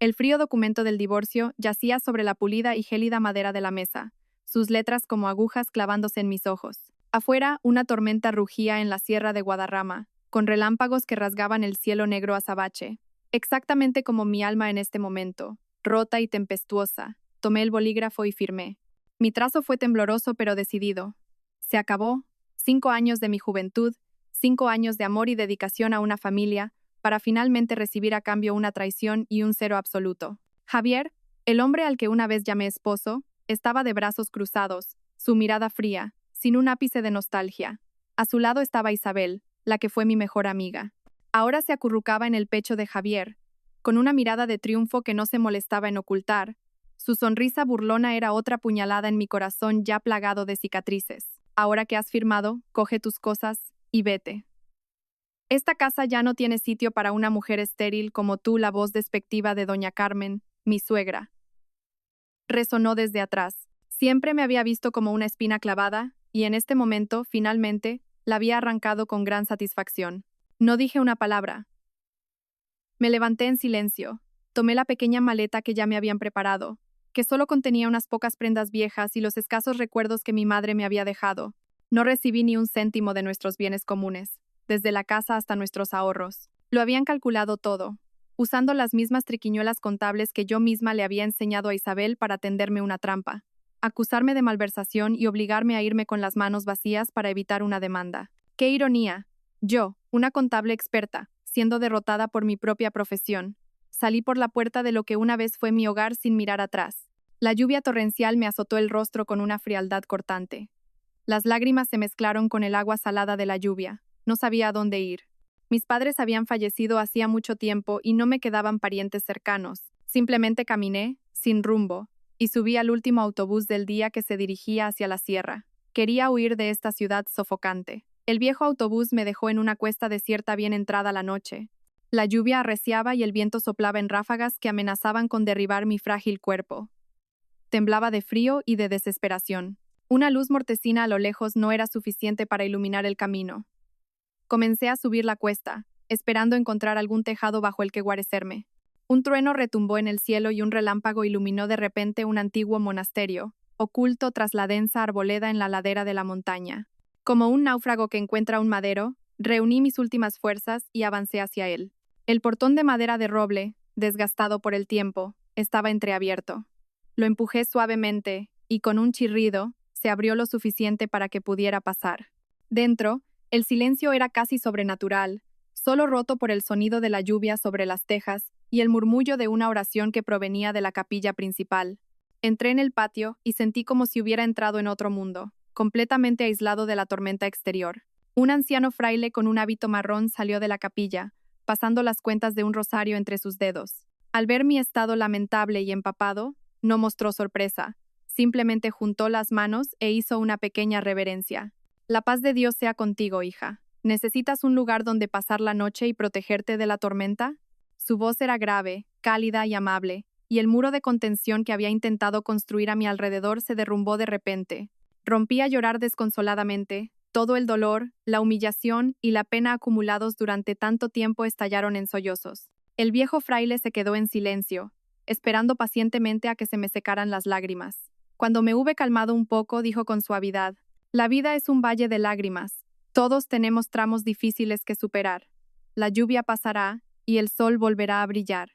El frío documento del divorcio yacía sobre la pulida y gélida madera de la mesa, sus letras como agujas clavándose en mis ojos. Afuera, una tormenta rugía en la sierra de Guadarrama, con relámpagos que rasgaban el cielo negro azabache. Exactamente como mi alma en este momento, rota y tempestuosa, tomé el bolígrafo y firmé. Mi trazo fue tembloroso pero decidido. Se acabó. 5 años de mi juventud, 5 años de amor y dedicación a una familia, para finalmente recibir a cambio una traición y un cero absoluto. Javier, el hombre al que una vez llamé esposo, estaba de brazos cruzados, su mirada fría, sin un ápice de nostalgia. A su lado estaba Isabel, la que fue mi mejor amiga. Ahora se acurrucaba en el pecho de Javier, con una mirada de triunfo que no se molestaba en ocultar. Su sonrisa burlona era otra puñalada en mi corazón ya plagado de cicatrices. Ahora que has firmado, coge tus cosas y vete. Esta casa ya no tiene sitio para una mujer estéril como tú. La voz despectiva de doña Carmen, mi suegra, resonó desde atrás. Siempre me había visto como una espina clavada, y en este momento, finalmente, la había arrancado con gran satisfacción. No dije una palabra. Me levanté en silencio. Tomé la pequeña maleta que ya me habían preparado, que solo contenía unas pocas prendas viejas y los escasos recuerdos que mi madre me había dejado. No recibí ni un céntimo de nuestros bienes comunes, desde la casa hasta nuestros ahorros. Lo habían calculado todo, usando las mismas triquiñuelas contables que yo misma le había enseñado a Isabel para tenderme una trampa, acusarme de malversación y obligarme a irme con las manos vacías para evitar una demanda. ¡Qué ironía! Yo, una contable experta, siendo derrotada por mi propia profesión. Salí por la puerta de lo que una vez fue mi hogar sin mirar atrás. La lluvia torrencial me azotó el rostro con una frialdad cortante. Las lágrimas se mezclaron con el agua salada de la lluvia. No sabía a dónde ir. Mis padres habían fallecido hacía mucho tiempo y no me quedaban parientes cercanos. Simplemente caminé, sin rumbo, y subí al último autobús del día que se dirigía hacia la sierra. Quería huir de esta ciudad sofocante. El viejo autobús me dejó en una cuesta desierta bien entrada la noche. La lluvia arreciaba y el viento soplaba en ráfagas que amenazaban con derribar mi frágil cuerpo. Temblaba de frío y de desesperación. Una luz mortecina a lo lejos no era suficiente para iluminar el camino. Comencé a subir la cuesta, esperando encontrar algún tejado bajo el que guarecerme. Un trueno retumbó en el cielo y un relámpago iluminó de repente un antiguo monasterio, oculto tras la densa arboleda en la ladera de la montaña. Como un náufrago que encuentra un madero, reuní mis últimas fuerzas y avancé hacia él. El portón de madera de roble, desgastado por el tiempo, estaba entreabierto. Lo empujé suavemente, y con un chirrido, se abrió lo suficiente para que pudiera pasar. Dentro, el silencio era casi sobrenatural, solo roto por el sonido de la lluvia sobre las tejas y el murmullo de una oración que provenía de la capilla principal. Entré en el patio y sentí como si hubiera entrado en otro mundo, completamente aislado de la tormenta exterior. Un anciano fraile con un hábito marrón salió de la capilla, pasando las cuentas de un rosario entre sus dedos. Al ver mi estado lamentable y empapado, no mostró sorpresa, simplemente juntó las manos e hizo una pequeña reverencia. La paz de Dios sea contigo, hija. ¿Necesitas un lugar donde pasar la noche y protegerte de la tormenta? Su voz era grave, cálida y amable, y el muro de contención que había intentado construir a mi alrededor se derrumbó de repente. Rompí a llorar desconsoladamente. Todo el dolor, la humillación y la pena acumulados durante tanto tiempo estallaron en sollozos. El viejo fraile se quedó en silencio, esperando pacientemente a que se me secaran las lágrimas. Cuando me hube calmado un poco, dijo con suavidad: la vida es un valle de lágrimas. Todos tenemos tramos difíciles que superar. La lluvia pasará y el sol volverá a brillar.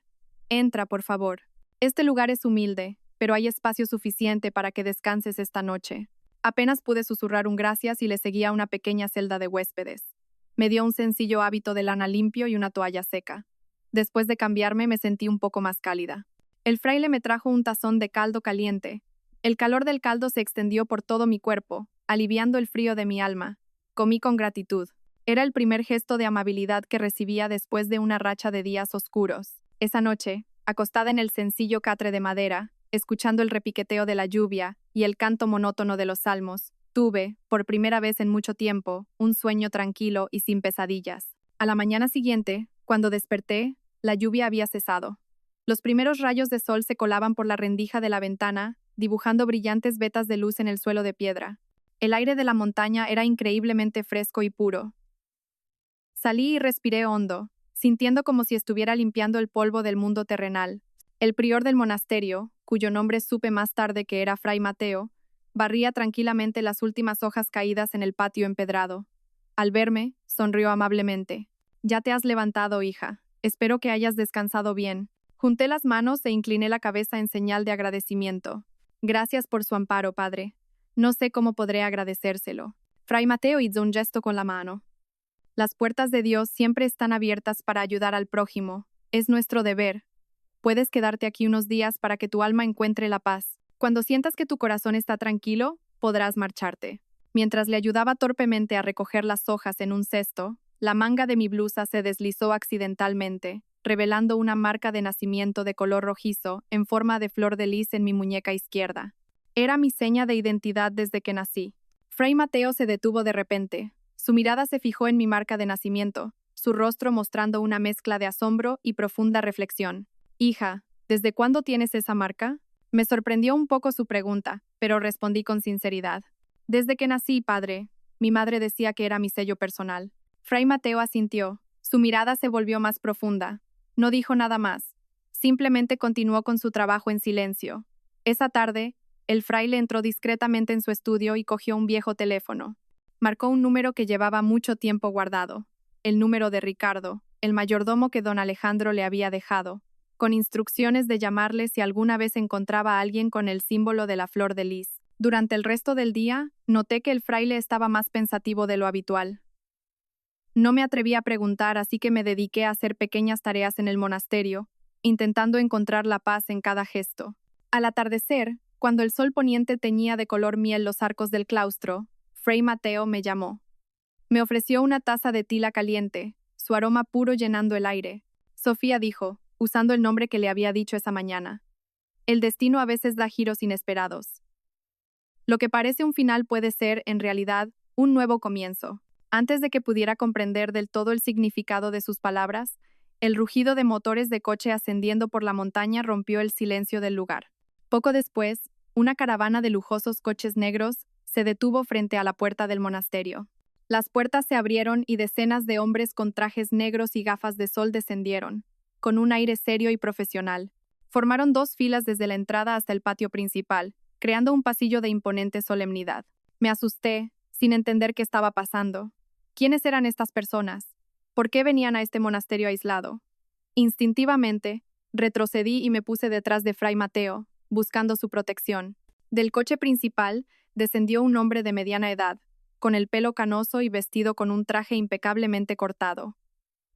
Entra, por favor. Este lugar es humilde, pero hay espacio suficiente para que descanses esta noche. Apenas pude susurrar un gracias y le seguí a una pequeña celda de huéspedes. Me dio un sencillo hábito de lana limpio y una toalla seca. Después de cambiarme me sentí un poco más cálida. El fraile me trajo un tazón de caldo caliente. El calor del caldo se extendió por todo mi cuerpo, aliviando el frío de mi alma. Comí con gratitud. Era el primer gesto de amabilidad que recibía después de una racha de días oscuros. Esa noche, acostada en el sencillo catre de madera, escuchando el repiqueteo de la lluvia y el canto monótono de los salmos, tuve, por primera vez en mucho tiempo, un sueño tranquilo y sin pesadillas. A la mañana siguiente, cuando desperté, la lluvia había cesado. Los primeros rayos de sol se colaban por la rendija de la ventana, dibujando brillantes vetas de luz en el suelo de piedra. El aire de la montaña era increíblemente fresco y puro. Salí y respiré hondo, sintiendo como si estuviera limpiando el polvo del mundo terrenal. El prior del monasterio, cuyo nombre supe más tarde que era Fray Mateo, barría tranquilamente las últimas hojas caídas en el patio empedrado. Al verme, sonrió amablemente. «Ya te has levantado, hija. Espero que hayas descansado bien». Junté las manos e incliné la cabeza en señal de agradecimiento. «Gracias por su amparo, padre. No sé cómo podré agradecérselo». Fray Mateo hizo un gesto con la mano. «Las puertas de Dios siempre están abiertas para ayudar al prójimo. Es nuestro deber. Puedes quedarte aquí unos días para que tu alma encuentre la paz. Cuando sientas que tu corazón está tranquilo, podrás marcharte». Mientras le ayudaba torpemente a recoger las hojas en un cesto, la manga de mi blusa se deslizó accidentalmente, revelando una marca de nacimiento de color rojizo en forma de flor de lis en mi muñeca izquierda. Era mi seña de identidad desde que nací. Fray Mateo se detuvo de repente. Su mirada se fijó en mi marca de nacimiento, su rostro mostrando una mezcla de asombro y profunda reflexión. «Hija, ¿desde cuándo tienes esa marca?» Me sorprendió un poco su pregunta, pero respondí con sinceridad. «Desde que nací, padre. Mi madre decía que era mi sello personal». Fray Mateo asintió. Su mirada se volvió más profunda. No dijo nada más. Simplemente continuó con su trabajo en silencio. Esa tarde, el fraile entró discretamente en su estudio y cogió un viejo teléfono. Marcó un número que llevaba mucho tiempo guardado. El número de Ricardo, el mayordomo que don Alejandro le había dejado, con instrucciones de llamarle si alguna vez encontraba a alguien con el símbolo de la flor de lis. Durante el resto del día, noté que el fraile estaba más pensativo de lo habitual. No me atreví a preguntar, así que me dediqué a hacer pequeñas tareas en el monasterio, intentando encontrar la paz en cada gesto. Al atardecer, cuando el sol poniente teñía de color miel los arcos del claustro, Fray Mateo me llamó. Me ofreció una taza de tila caliente, su aroma puro llenando el aire. Sofía dijo, usando el nombre que le había dicho esa mañana. El destino a veces da giros inesperados. Lo que parece un final puede ser, en realidad, un nuevo comienzo. Antes de que pudiera comprender del todo el significado de sus palabras, el rugido de motores de coche ascendiendo por la montaña rompió el silencio del lugar. Poco después, una caravana de lujosos coches negros se detuvo frente a la puerta del monasterio. Las puertas se abrieron y decenas de hombres con trajes negros y gafas de sol descendieron, con un aire serio y profesional. Formaron dos filas desde la entrada hasta el patio principal, creando un pasillo de imponente solemnidad. Me asusté, sin entender qué estaba pasando. ¿Quiénes eran estas personas? ¿Por qué venían a este monasterio aislado? Instintivamente, retrocedí y me puse detrás de Fray Mateo, buscando su protección. Del coche principal descendió un hombre de mediana edad, con el pelo canoso y vestido con un traje impecablemente cortado.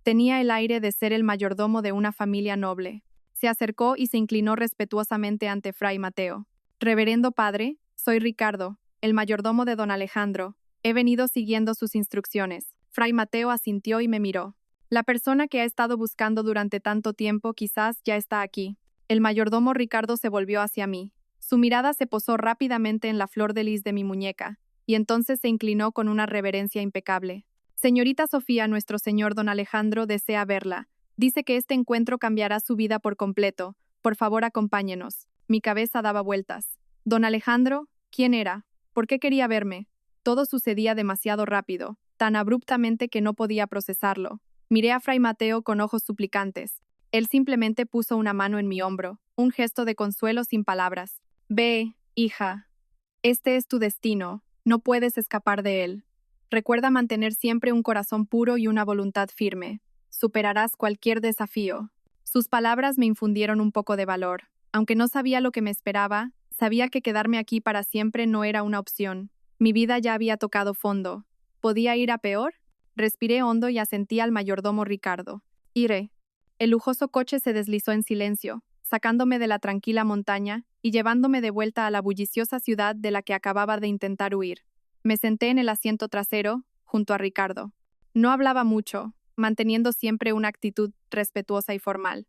Tenía el aire de ser el mayordomo de una familia noble. Se acercó y se inclinó respetuosamente ante Fray Mateo. «Reverendo padre, soy Ricardo, el mayordomo de don Alejandro. He venido siguiendo sus instrucciones». Fray Mateo asintió y me miró. «La persona que ha estado buscando durante tanto tiempo quizás ya está aquí». El mayordomo Ricardo se volvió hacia mí. Su mirada se posó rápidamente en la flor de lis de mi muñeca, y entonces se inclinó con una reverencia impecable. «Señorita Sofía, nuestro señor don Alejandro desea verla. Dice que este encuentro cambiará su vida por completo. Por favor, acompáñenos». Mi cabeza daba vueltas. ¿Don Alejandro? ¿Quién era? ¿Por qué quería verme? Todo sucedía demasiado rápido, tan abruptamente que no podía procesarlo. Miré a Fray Mateo con ojos suplicantes. Él simplemente puso una mano en mi hombro, un gesto de consuelo sin palabras. «Ve, hija. Este es tu destino. No puedes escapar de él. Recuerda mantener siempre un corazón puro y una voluntad firme. Superarás cualquier desafío». Sus palabras me infundieron un poco de valor. Aunque no sabía lo que me esperaba, sabía que quedarme aquí para siempre no era una opción. Mi vida ya había tocado fondo. ¿Podía ir a peor? Respiré hondo y asentí al mayordomo Ricardo. Iré. El lujoso coche se deslizó en silencio, sacándome de la tranquila montaña y llevándome de vuelta a la bulliciosa ciudad de la que acababa de intentar huir. Me senté en el asiento trasero, junto a Ricardo. No hablaba mucho, manteniendo siempre una actitud respetuosa y formal.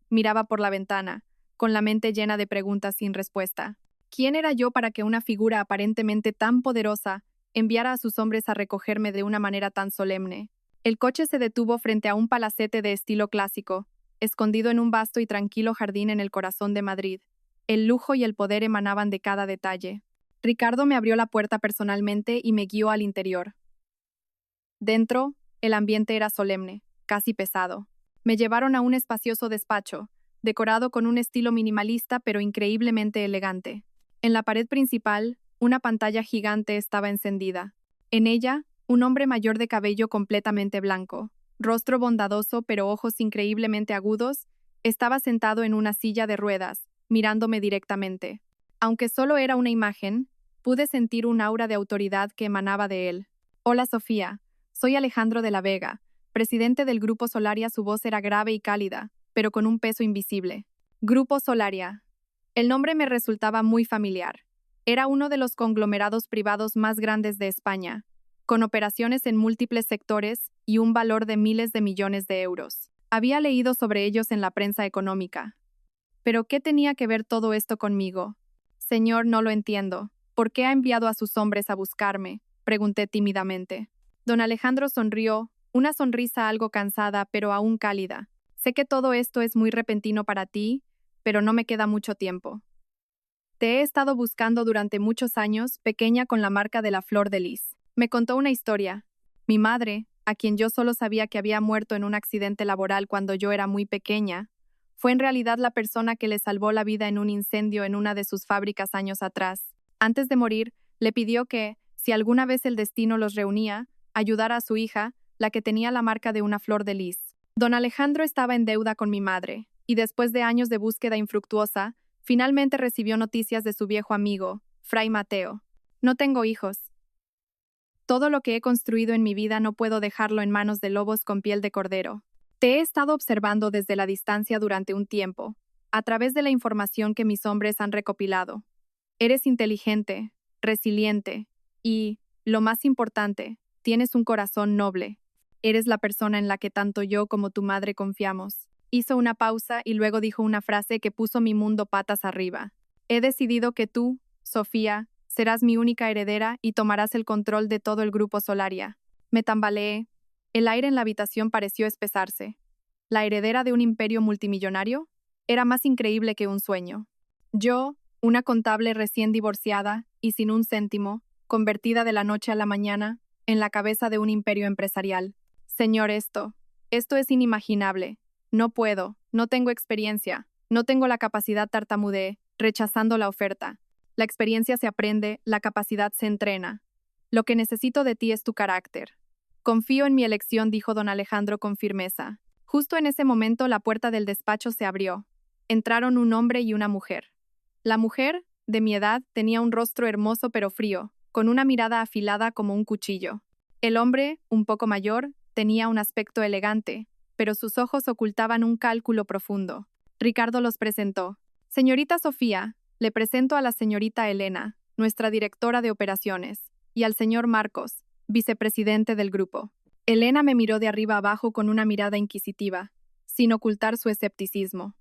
Miraba por la ventana, con la mente llena de preguntas sin respuesta. ¿Quién era yo para que una figura aparentemente tan poderosa enviara a sus hombres a recogerme de una manera tan solemne? El coche se detuvo frente a un palacete de estilo clásico, escondido en un vasto y tranquilo jardín en el corazón de Madrid. El lujo y el poder emanaban de cada detalle. Ricardo me abrió la puerta personalmente y me guió al interior. Dentro, el ambiente era solemne, casi pesado. Me llevaron a un espacioso despacho, decorado con un estilo minimalista pero increíblemente elegante. En la pared principal, una pantalla gigante estaba encendida. En ella, un hombre mayor de cabello completamente blanco, rostro bondadoso pero ojos increíblemente agudos, estaba sentado en una silla de ruedas, mirándome directamente. Aunque solo era una imagen, pude sentir un aura de autoridad que emanaba de él. Hola Sofía, soy Alejandro de la Vega, presidente del Grupo Solaria. Su voz era grave y cálida, pero con un peso invisible. Grupo Solaria. El nombre me resultaba muy familiar. Era uno de los conglomerados privados más grandes de España, con operaciones en múltiples sectores y un valor de miles de millones de euros. Había leído sobre ellos en la prensa económica. ¿Pero qué tenía que ver todo esto conmigo? Señor, no lo entiendo. ¿Por qué ha enviado a sus hombres a buscarme?, pregunté tímidamente. Don Alejandro sonrió, una sonrisa algo cansada pero aún cálida. Sé que todo esto es muy repentino para ti, pero no me queda mucho tiempo. Te he estado buscando durante muchos años, pequeña con la marca de la flor de lis. Me contó una historia. Mi madre, a quien yo solo sabía que había muerto en un accidente laboral cuando yo era muy pequeña, fue en realidad la persona que le salvó la vida en un incendio en una de sus fábricas años atrás. Antes de morir, le pidió que, si alguna vez el destino los reunía, ayudara a su hija, la que tenía la marca de una flor de lis. Don Alejandro estaba en deuda con mi madre, y después de años de búsqueda infructuosa, finalmente recibió noticias de su viejo amigo, Fray Mateo. No tengo hijos. Todo lo que he construido en mi vida no puedo dejarlo en manos de lobos con piel de cordero. Te he estado observando desde la distancia durante un tiempo, a través de la información que mis hombres han recopilado. Eres inteligente, resiliente y, lo más importante, tienes un corazón noble. Eres la persona en la que tanto yo como tu madre confiamos. Hizo una pausa y luego dijo una frase que puso mi mundo patas arriba. He decidido que tú, Sofía, serás mi única heredera y tomarás el control de todo el grupo Solaria. Me tambaleé. El aire en la habitación pareció espesarse. ¿La heredera de un imperio multimillonario? Era más increíble que un sueño. Yo, una contable recién divorciada y sin un céntimo, convertida de la noche a la mañana, en la cabeza de un imperio empresarial. Señor, esto es inimaginable. No puedo, no tengo experiencia, no tengo la capacidad. Tartamudeé, rechazando la oferta. La experiencia se aprende, la capacidad se entrena. Lo que necesito de ti es tu carácter. Confío en mi elección, dijo don Alejandro con firmeza. Justo en ese momento la puerta del despacho se abrió. Entraron un hombre y una mujer. La mujer, de mi edad, tenía un rostro hermoso pero frío, con una mirada afilada como un cuchillo. El hombre, un poco mayor, tenía un aspecto elegante, pero sus ojos ocultaban un cálculo profundo. Ricardo los presentó. Señorita Sofía, le presento a la señorita Elena, nuestra directora de operaciones, y al señor Marcos, vicepresidente del grupo. Elena me miró de arriba abajo con una mirada inquisitiva, sin ocultar su escepticismo.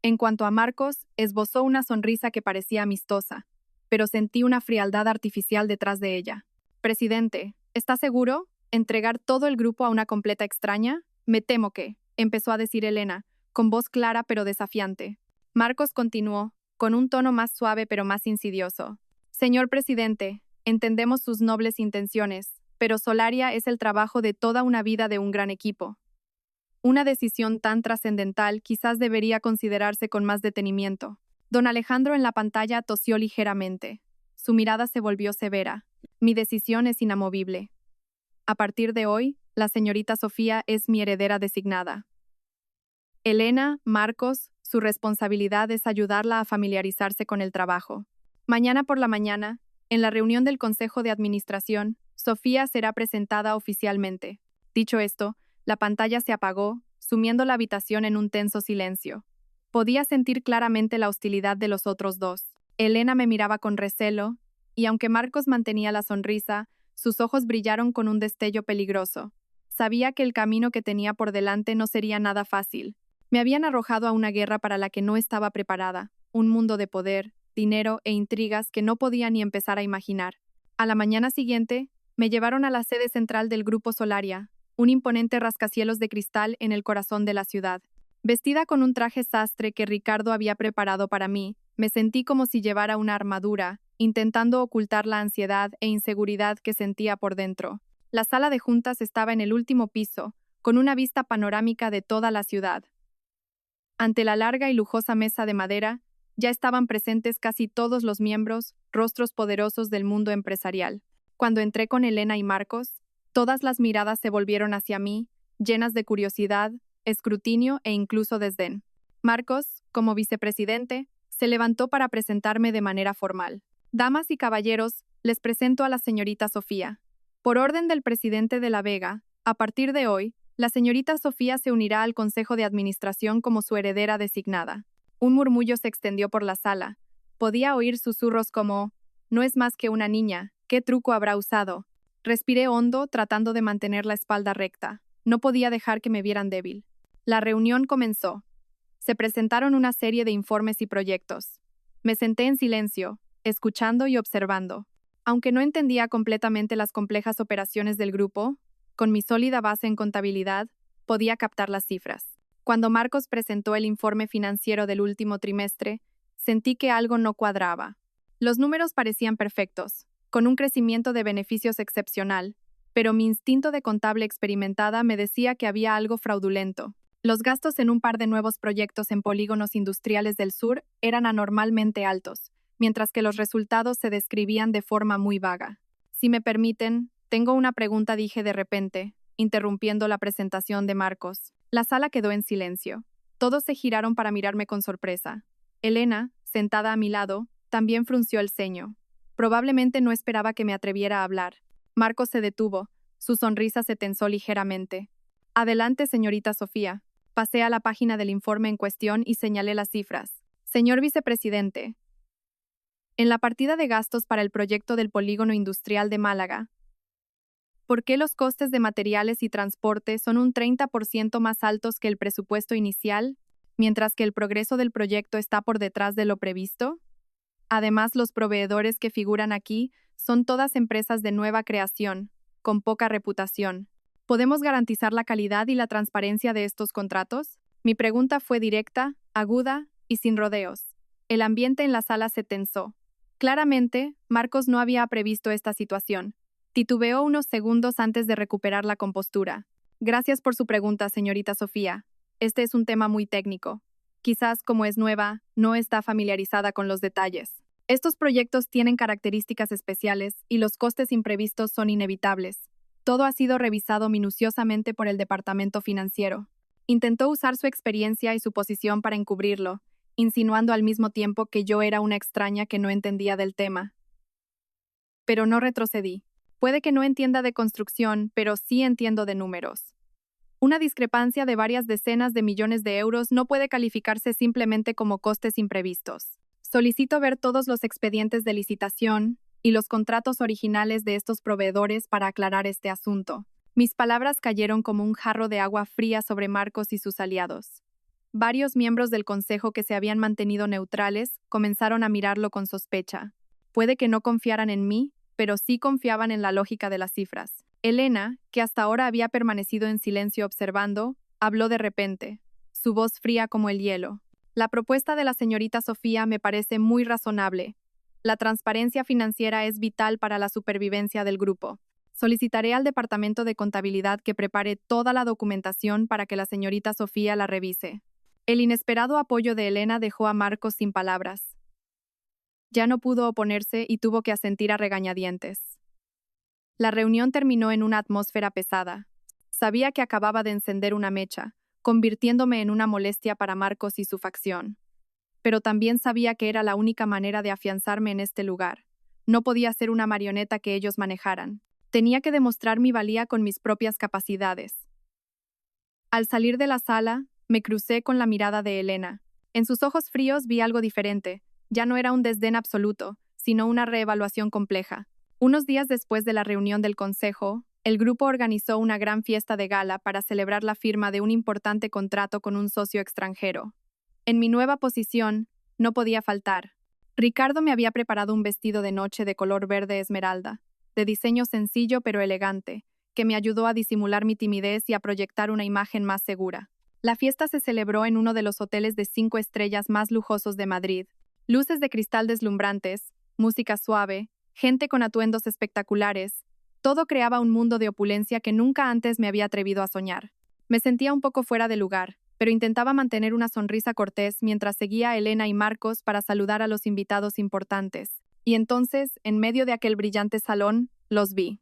En cuanto a Marcos, esbozó una sonrisa que parecía amistosa, pero sentí una frialdad artificial detrás de ella. Presidente, ¿está seguro? ¿Entregar todo el grupo a una completa extraña? Me temo que, empezó a decir Elena, con voz clara pero desafiante. Marcos continuó, con un tono más suave pero más insidioso. Señor presidente, entendemos sus nobles intenciones, pero Solaria es el trabajo de toda una vida de un gran equipo. Una decisión tan trascendental quizás debería considerarse con más detenimiento. Don Alejandro en la pantalla tosió ligeramente. Su mirada se volvió severa. Mi decisión es inamovible. A partir de hoy, la señorita Sofía es mi heredera designada. Elena, Marcos, su responsabilidad es ayudarla a familiarizarse con el trabajo. Mañana por la mañana, en la reunión del Consejo de Administración, Sofía será presentada oficialmente. Dicho esto, la pantalla se apagó, sumiendo la habitación en un tenso silencio. Podía sentir claramente la hostilidad de los otros dos. Elena me miraba con recelo, y aunque Marcos mantenía la sonrisa, sus ojos brillaron con un destello peligroso. Sabía que el camino que tenía por delante no sería nada fácil. Me habían arrojado a una guerra para la que no estaba preparada, un mundo de poder, dinero e intrigas que no podía ni empezar a imaginar. A la mañana siguiente, me llevaron a la sede central del Grupo Solaria, un imponente rascacielos de cristal en el corazón de la ciudad. Vestida con un traje sastre que Ricardo había preparado para mí, me sentí como si llevara una armadura, intentando ocultar la ansiedad e inseguridad que sentía por dentro. La sala de juntas estaba en el último piso, con una vista panorámica de toda la ciudad. Ante la larga y lujosa mesa de madera, ya estaban presentes casi todos los miembros, rostros poderosos del mundo empresarial. Cuando entré con Elena y Marcos, todas las miradas se volvieron hacia mí, llenas de curiosidad, escrutinio e incluso desdén. Marcos, como vicepresidente, se levantó para presentarme de manera formal. Damas y caballeros, les presento a la señorita Sofía. Por orden del presidente de La Vega, a partir de hoy, la señorita Sofía se unirá al Consejo de Administración como su heredera designada. Un murmullo se extendió por la sala. Podía oír susurros como: «No es más que una niña, ¿qué truco habrá usado?». Respiré hondo, tratando de mantener la espalda recta. No podía dejar que me vieran débil. La reunión comenzó. Se presentaron una serie de informes y proyectos. Me senté en silencio, escuchando y observando. Aunque no entendía completamente las complejas operaciones del grupo, con mi sólida base en contabilidad, podía captar las cifras. Cuando Marcos presentó el informe financiero del último trimestre, sentí que algo no cuadraba. Los números parecían perfectos, con un crecimiento de beneficios excepcional, pero mi instinto de contable experimentada me decía que había algo fraudulento. Los gastos en un par de nuevos proyectos en polígonos industriales del sur eran anormalmente altos, mientras que los resultados se describían de forma muy vaga. Si me permiten, tengo una pregunta, dije de repente, interrumpiendo la presentación de Marcos. La sala quedó en silencio. Todos se giraron para mirarme con sorpresa. Elena, sentada a mi lado, también frunció el ceño. Probablemente no esperaba que me atreviera a hablar. Marcos se detuvo. Su sonrisa se tensó ligeramente. Adelante, señorita Sofía. Pasé a la página del informe en cuestión y señalé las cifras. Señor vicepresidente, en la partida de gastos para el proyecto del polígono industrial de Málaga, ¿por qué los costes de materiales y transporte son un 30% más altos que el presupuesto inicial, mientras que el progreso del proyecto está por detrás de lo previsto? Además, los proveedores que figuran aquí son todas empresas de nueva creación, con poca reputación. ¿Podemos garantizar la calidad y la transparencia de estos contratos? Mi pregunta fue directa, aguda y sin rodeos. El ambiente en la sala se tensó. Claramente, Marcos no había previsto esta situación. Titubeó unos segundos antes de recuperar la compostura. Gracias por su pregunta, señorita Sofía. Este es un tema muy técnico. Quizás, como es nueva, no está familiarizada con los detalles. Estos proyectos tienen características especiales y los costes imprevistos son inevitables. Todo ha sido revisado minuciosamente por el departamento financiero. Intentó usar su experiencia y su posición para encubrirlo, insinuando al mismo tiempo que yo era una extraña que no entendía del tema. Pero no retrocedí. Puede que no entienda de construcción, pero sí entiendo de números. Una discrepancia de varias decenas de millones de euros no puede calificarse simplemente como costes imprevistos. Solicito ver todos los expedientes de licitación y los contratos originales de estos proveedores para aclarar este asunto. Mis palabras cayeron como un jarro de agua fría sobre Marcos y sus aliados. Varios miembros del consejo que se habían mantenido neutrales comenzaron a mirarlo con sospecha. Puede que no confiaran en mí, pero sí confiaban en la lógica de las cifras. Elena, que hasta ahora había permanecido en silencio observando, habló de repente, su voz fría como el hielo. La propuesta de la señorita Sofía me parece muy razonable. La transparencia financiera es vital para la supervivencia del grupo. Solicitaré al Departamento de Contabilidad que prepare toda la documentación para que la señorita Sofía la revise. El inesperado apoyo de Elena dejó a Marcos sin palabras. Ya no pudo oponerse y tuvo que asentir a regañadientes. La reunión terminó en una atmósfera pesada. Sabía que acababa de encender una mecha, convirtiéndome en una molestia para Marcos y su facción. Pero también sabía que era la única manera de afianzarme en este lugar. No podía ser una marioneta que ellos manejaran. Tenía que demostrar mi valía con mis propias capacidades. Al salir de la sala, me crucé con la mirada de Elena. En sus ojos fríos vi algo diferente. Ya no era un desdén absoluto, sino una reevaluación compleja. Unos días después de la reunión del consejo, el grupo organizó una gran fiesta de gala para celebrar la firma de un importante contrato con un socio extranjero. En mi nueva posición, no podía faltar. Ricardo me había preparado un vestido de noche de color verde esmeralda, de diseño sencillo pero elegante, que me ayudó a disimular mi timidez y a proyectar una imagen más segura. La fiesta se celebró en uno de los hoteles de 5 estrellas más lujosos de Madrid. Luces de cristal deslumbrantes, música suave, gente con atuendos espectaculares. Todo creaba un mundo de opulencia que nunca antes me había atrevido a soñar. Me sentía un poco fuera de lugar, pero intentaba mantener una sonrisa cortés mientras seguía a Elena y Marcos para saludar a los invitados importantes. Y entonces, en medio de aquel brillante salón, los vi.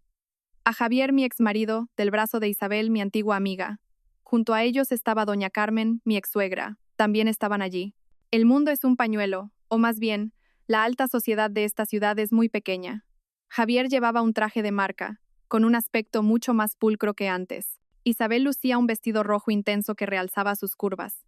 A Javier, mi exmarido, del brazo de Isabel, mi antigua amiga. Junto a ellos estaba doña Carmen, mi exsuegra. También estaban allí. El mundo es un pañuelo, o más bien, la alta sociedad de esta ciudad es muy pequeña. Javier llevaba un traje de marca, con un aspecto mucho más pulcro que antes. Isabel lucía un vestido rojo intenso que realzaba sus curvas,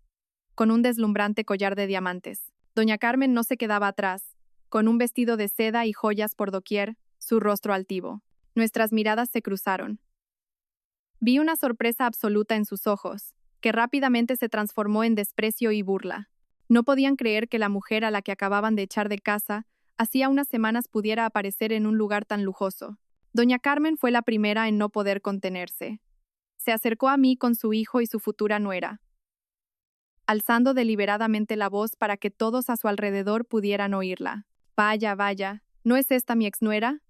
con un deslumbrante collar de diamantes. Doña Carmen no se quedaba atrás, con un vestido de seda y joyas por doquier, su rostro altivo. Nuestras miradas se cruzaron. Vi una sorpresa absoluta en sus ojos, que rápidamente se transformó en desprecio y burla. No podían creer que la mujer a la que acababan de echar de casa, hacía unas semanas pudiera aparecer en un lugar tan lujoso. Doña Carmen fue la primera en no poder contenerse. Se acercó a mí con su hijo y su futura nuera, alzando deliberadamente la voz para que todos a su alrededor pudieran oírla. Vaya, vaya, ¿no es esta mi exnuera?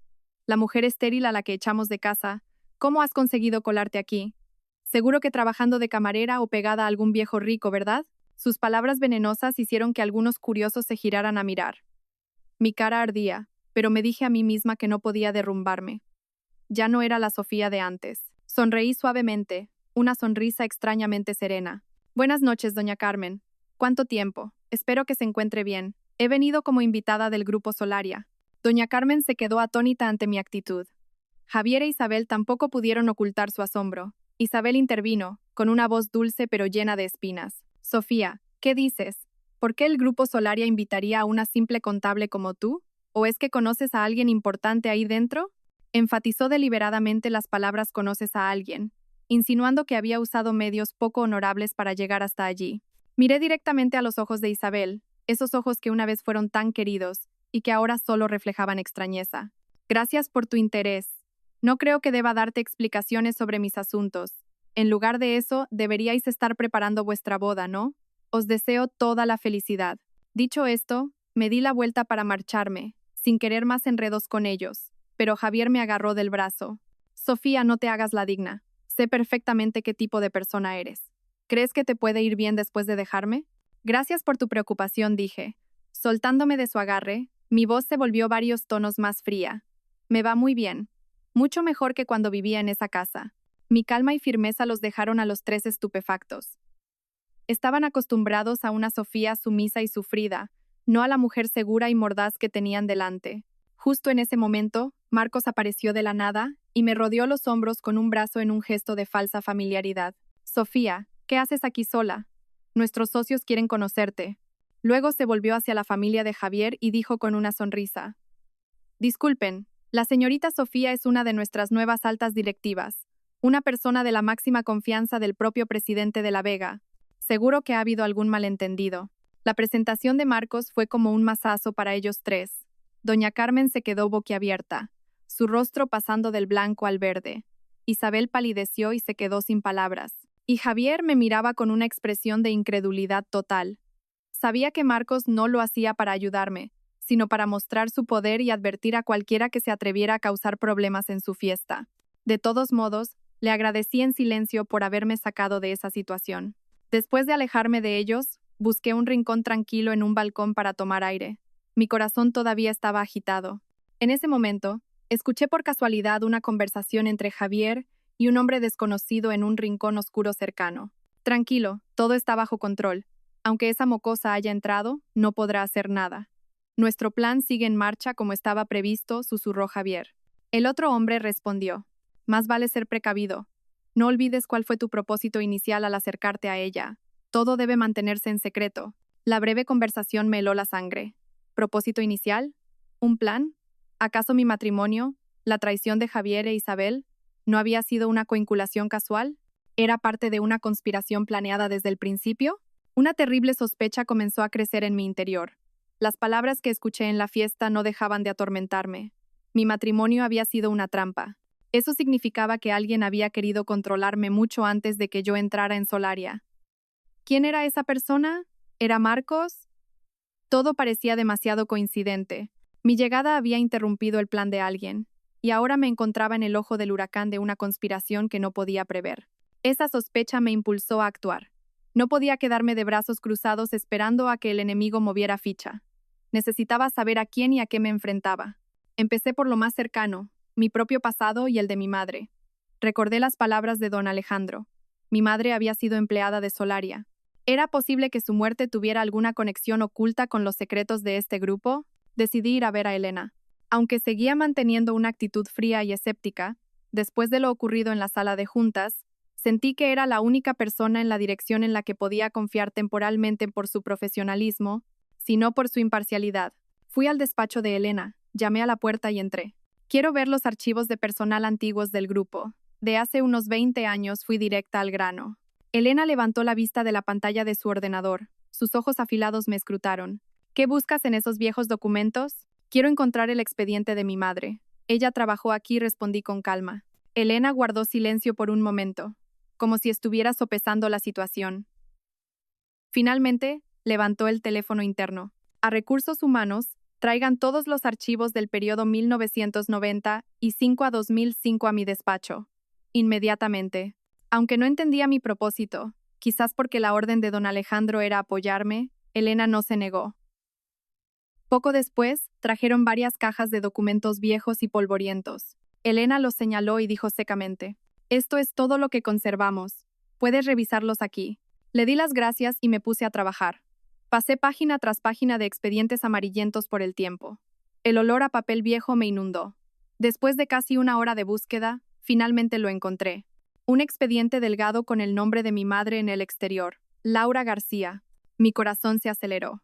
La mujer estéril a la que echamos de casa. ¿Cómo has conseguido colarte aquí? Seguro que trabajando de camarera o pegada a algún viejo rico, ¿verdad? Sus palabras venenosas hicieron que algunos curiosos se giraran a mirar. Mi cara ardía, pero me dije a mí misma que no podía derrumbarme. Ya no era la Sofía de antes. Sonreí suavemente, una sonrisa extrañamente serena. Buenas noches, doña Carmen. ¿Cuánto tiempo? Espero que se encuentre bien. He venido como invitada del grupo Solaria. Doña Carmen se quedó atónita ante mi actitud. Javier e Isabel tampoco pudieron ocultar su asombro. Isabel intervino, con una voz dulce pero llena de espinas. Sofía, ¿qué dices? ¿Por qué el grupo Solaria invitaría a una simple contable como tú? ¿O es que conoces a alguien importante ahí dentro? Enfatizó deliberadamente las palabras conoces a alguien, insinuando que había usado medios poco honorables para llegar hasta allí. Miré directamente a los ojos de Isabel, esos ojos que una vez fueron tan queridos y que ahora solo reflejaban extrañeza. Gracias por tu interés. No creo que deba darte explicaciones sobre mis asuntos. En lugar de eso, deberíais estar preparando vuestra boda, ¿no? Os deseo toda la felicidad. Dicho esto, me di la vuelta para marcharme, sin querer más enredos con ellos, pero Javier me agarró del brazo. Sofía, no te hagas la digna. Sé perfectamente qué tipo de persona eres. ¿Crees que te puede ir bien después de dejarme? Gracias por tu preocupación, dije. Soltándome de su agarre, mi voz se volvió varios tonos más fría. Me va muy bien. Mucho mejor que cuando vivía en esa casa. Mi calma y firmeza los dejaron a los tres estupefactos. Estaban acostumbrados a una Sofía sumisa y sufrida, no a la mujer segura y mordaz que tenían delante. Justo en ese momento, Marcos apareció de la nada y me rodeó los hombros con un brazo en un gesto de falsa familiaridad. Sofía, ¿qué haces aquí sola? Nuestros socios quieren conocerte. Luego se volvió hacia la familia de Javier y dijo con una sonrisa. Disculpen, la señorita Sofía es una de nuestras nuevas altas directivas, una persona de la máxima confianza del propio presidente de La Vega. Seguro que ha habido algún malentendido. La presentación de Marcos fue como un mazazo para ellos tres. Doña Carmen se quedó boquiabierta, su rostro pasando del blanco al verde. Isabel palideció y se quedó sin palabras. Y Javier me miraba con una expresión de incredulidad total. Sabía que Marcos no lo hacía para ayudarme, sino para mostrar su poder y advertir a cualquiera que se atreviera a causar problemas en su fiesta. De todos modos, le agradecí en silencio por haberme sacado de esa situación. Después de alejarme de ellos, busqué un rincón tranquilo en un balcón para tomar aire. Mi corazón todavía estaba agitado. En ese momento, escuché por casualidad una conversación entre Javier y un hombre desconocido en un rincón oscuro cercano. Tranquilo, todo está bajo control. Aunque esa mocosa haya entrado, no podrá hacer nada. Nuestro plan sigue en marcha como estaba previsto, susurró Javier. El otro hombre respondió. Más vale ser precavido. No olvides cuál fue tu propósito inicial al acercarte a ella. Todo debe mantenerse en secreto. La breve conversación me heló la sangre. ¿Propósito inicial? ¿Un plan? ¿Acaso mi matrimonio, la traición de Javier e Isabel, no había sido una coinculación casual? ¿Era parte de una conspiración planeada desde el principio? Una terrible sospecha comenzó a crecer en mi interior. Las palabras que escuché en la fiesta no dejaban de atormentarme. Mi matrimonio había sido una trampa. Eso significaba que alguien había querido controlarme mucho antes de que yo entrara en Solaria. ¿Quién era esa persona? ¿Era Marcos? Todo parecía demasiado coincidente. Mi llegada había interrumpido el plan de alguien, y ahora me encontraba en el ojo del huracán de una conspiración que no podía prever. Esa sospecha me impulsó a actuar. No podía quedarme de brazos cruzados esperando a que el enemigo moviera ficha. Necesitaba saber a quién y a qué me enfrentaba. Empecé por lo más cercano, mi propio pasado y el de mi madre. Recordé las palabras de don Alejandro. Mi madre había sido empleada de Solaria. ¿Era posible que su muerte tuviera alguna conexión oculta con los secretos de este grupo? Decidí ir a ver a Elena. Aunque seguía manteniendo una actitud fría y escéptica, después de lo ocurrido en la sala de juntas, sentí que era la única persona en la dirección en la que podía confiar temporalmente por su profesionalismo, sino por su imparcialidad. Fui al despacho de Elena, llamé a la puerta y entré. Quiero ver los archivos de personal antiguos del grupo. De hace unos 20 años fui directa al grano. Elena levantó la vista de la pantalla de su ordenador. Sus ojos afilados me escrutaron. ¿Qué buscas en esos viejos documentos? Quiero encontrar el expediente de mi madre. Ella trabajó aquí, respondí con calma. Elena guardó silencio por un momento, como si estuviera sopesando la situación. Finalmente, levantó el teléfono interno. A Recursos Humanos, traigan todos los archivos del periodo 1995 a 2005 a mi despacho. Inmediatamente. Aunque no entendía mi propósito, quizás porque la orden de don Alejandro era apoyarme, Elena no se negó. Poco después, trajeron varias cajas de documentos viejos y polvorientos. Elena los señaló y dijo secamente: «Esto es todo lo que conservamos. Puedes revisarlos aquí». Le di las gracias y me puse a trabajar. Pasé página tras página de expedientes amarillentos por el tiempo. El olor a papel viejo me inundó. Después de casi una hora de búsqueda, finalmente lo encontré. Un expediente delgado con el nombre de mi madre en el exterior, Laura García. Mi corazón se aceleró.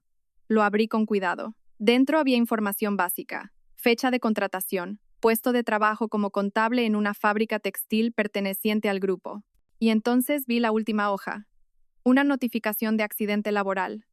Lo abrí con cuidado. Dentro había información básica: fecha de contratación, puesto de trabajo como contable en una fábrica textil perteneciente al grupo. Y entonces vi la última hoja. Una notificación de accidente laboral.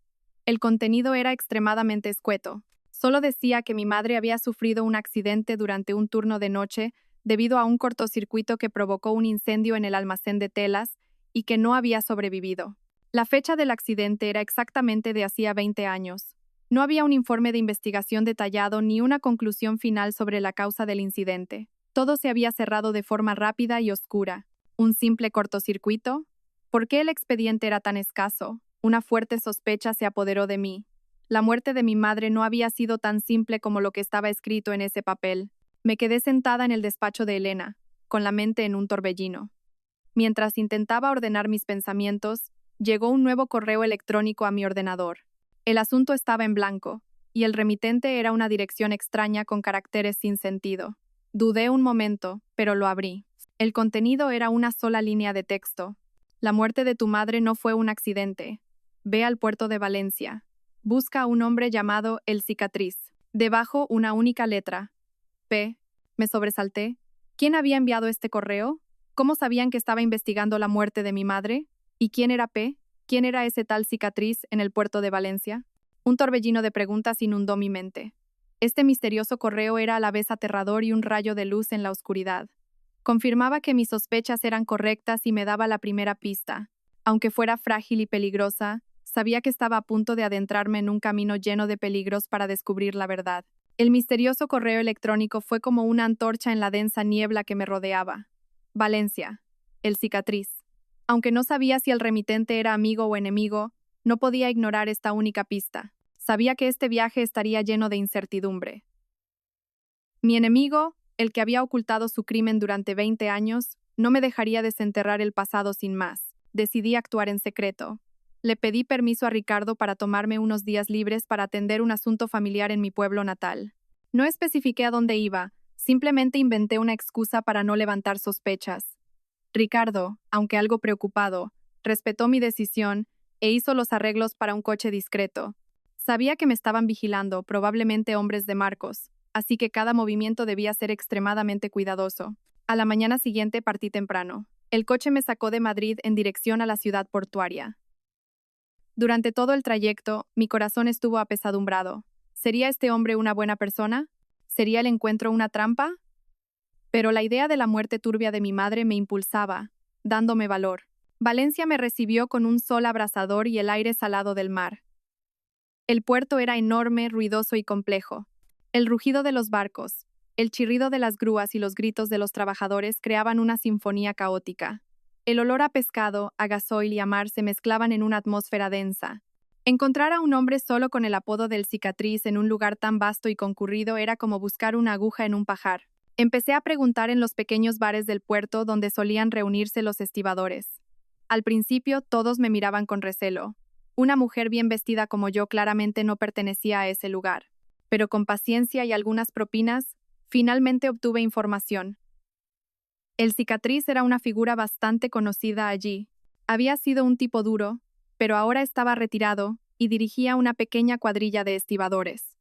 El contenido era extremadamente escueto. Solo decía que mi madre había sufrido un accidente durante un turno de noche debido a un cortocircuito que provocó un incendio en el almacén de telas y que no había sobrevivido. La fecha del accidente era exactamente de hacía 20 años. No había un informe de investigación detallado ni una conclusión final sobre la causa del incidente. Todo se había cerrado de forma rápida y oscura. ¿Un simple cortocircuito? ¿Por qué el expediente era tan escaso? Una fuerte sospecha se apoderó de mí. La muerte de mi madre no había sido tan simple como lo que estaba escrito en ese papel. Me quedé sentada en el despacho de Elena, con la mente en un torbellino. Mientras intentaba ordenar mis pensamientos, llegó un nuevo correo electrónico a mi ordenador. El asunto estaba en blanco, y el remitente era una dirección extraña con caracteres sin sentido. Dudé un momento, pero lo abrí. El contenido era una sola línea de texto. La muerte de tu madre no fue un accidente. Ve al puerto de Valencia. Busca a un hombre llamado El Cicatriz. Debajo una única letra. P. Me sobresalté. ¿Quién había enviado este correo? ¿Cómo sabían que estaba investigando la muerte de mi madre? ¿Y quién era P? ¿Quién era ese tal Cicatriz en el puerto de Valencia? Un torbellino de preguntas inundó mi mente. Este misterioso correo era a la vez aterrador y un rayo de luz en la oscuridad. Confirmaba que mis sospechas eran correctas y me daba la primera pista. Aunque fuera frágil y peligrosa, sabía que estaba a punto de adentrarme en un camino lleno de peligros para descubrir la verdad. El misterioso correo electrónico fue como una antorcha en la densa niebla que me rodeaba. Valencia. El Cicatriz. Aunque no sabía si el remitente era amigo o enemigo, no podía ignorar esta única pista. Sabía que este viaje estaría lleno de incertidumbre. Mi enemigo, el que había ocultado su crimen durante 20 años, no me dejaría desenterrar el pasado sin más. Decidí actuar en secreto. Le pedí permiso a Ricardo para tomarme unos días libres para atender un asunto familiar en mi pueblo natal. No especifiqué a dónde iba, simplemente inventé una excusa para no levantar sospechas. Ricardo, aunque algo preocupado, respetó mi decisión e hizo los arreglos para un coche discreto. Sabía que me estaban vigilando, probablemente hombres de Marcos, así que cada movimiento debía ser extremadamente cuidadoso. A la mañana siguiente partí temprano. El coche me sacó de Madrid en dirección a la ciudad portuaria. Durante todo el trayecto, mi corazón estuvo apesadumbrado. ¿Sería este hombre una buena persona? ¿Sería el encuentro una trampa? Pero la idea de la muerte turbia de mi madre me impulsaba, dándome valor. Valencia me recibió con un sol abrasador y el aire salado del mar. El puerto era enorme, ruidoso y complejo. El rugido de los barcos, el chirrido de las grúas y los gritos de los trabajadores creaban una sinfonía caótica. El olor a pescado, a gasoil y a mar se mezclaban en una atmósfera densa. Encontrar a un hombre solo con el apodo del cicatriz en un lugar tan vasto y concurrido era como buscar una aguja en un pajar. Empecé a preguntar en los pequeños bares del puerto donde solían reunirse los estibadores. Al principio todos me miraban con recelo. Una mujer bien vestida como yo claramente no pertenecía a ese lugar. Pero con paciencia y algunas propinas, finalmente obtuve información. El cicatriz era una figura bastante conocida allí. Había sido un tipo duro, pero ahora estaba retirado y dirigía una pequeña cuadrilla de estibadores.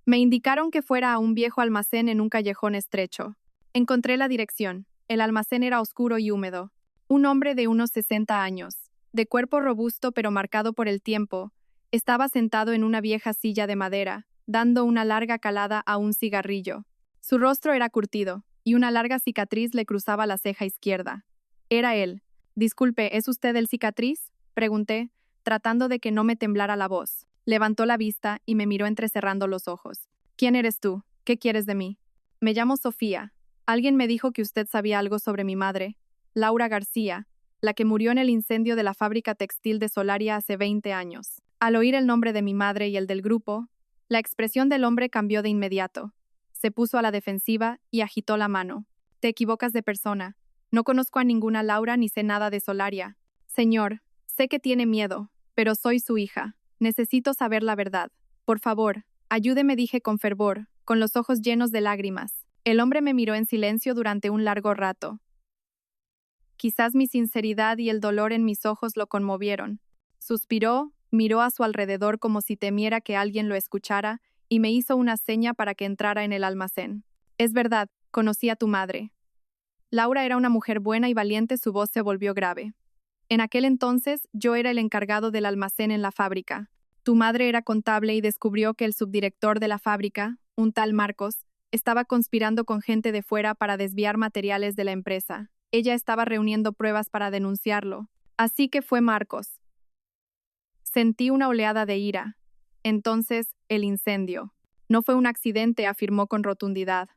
Me indicaron que fuera a un viejo almacén en un callejón estrecho. Encontré la dirección. El almacén era oscuro y húmedo. Un hombre de unos 60 años, de cuerpo robusto pero marcado por el tiempo, estaba sentado en una vieja silla de madera, dando una larga calada a un cigarrillo. Su rostro era curtido, y una larga cicatriz le cruzaba la ceja izquierda. Era él. «Disculpe, ¿es usted el cicatriz?», pregunté, tratando de que no me temblara la voz. Levantó la vista y me miró entrecerrando los ojos. «¿Quién eres tú? ¿Qué quieres de mí?» «Me llamo Sofía. Alguien me dijo que usted sabía algo sobre mi madre, Laura García, la que murió en el incendio de la fábrica textil de Solaria hace 20 años». Al oír el nombre de mi madre y el del grupo, la expresión del hombre cambió de inmediato. Se puso a la defensiva y agitó la mano. «Te equivocas de persona. No conozco a ninguna Laura ni sé nada de Solaria. Señor, sé que tiene miedo, pero soy su hija. Necesito saber la verdad. Por favor, ayúdeme», dije con fervor, con los ojos llenos de lágrimas. El hombre me miró en silencio durante un largo rato. Quizás mi sinceridad y el dolor en mis ojos lo conmovieron. Suspiró, miró a su alrededor como si temiera que alguien lo escuchara y me hizo una seña para que entrara en el almacén. «Es verdad, conocí a tu madre». Laura era una mujer buena y valiente, su voz se volvió grave. «En aquel entonces, yo era el encargado del almacén en la fábrica. Tu madre era contable y descubrió que el subdirector de la fábrica, un tal Marcos, estaba conspirando con gente de fuera para desviar materiales de la empresa. Ella estaba reuniendo pruebas para denunciarlo. Así que fue Marcos». Sentí una oleada de ira. Entonces, el incendio. «No fue un accidente», afirmó con rotundidad.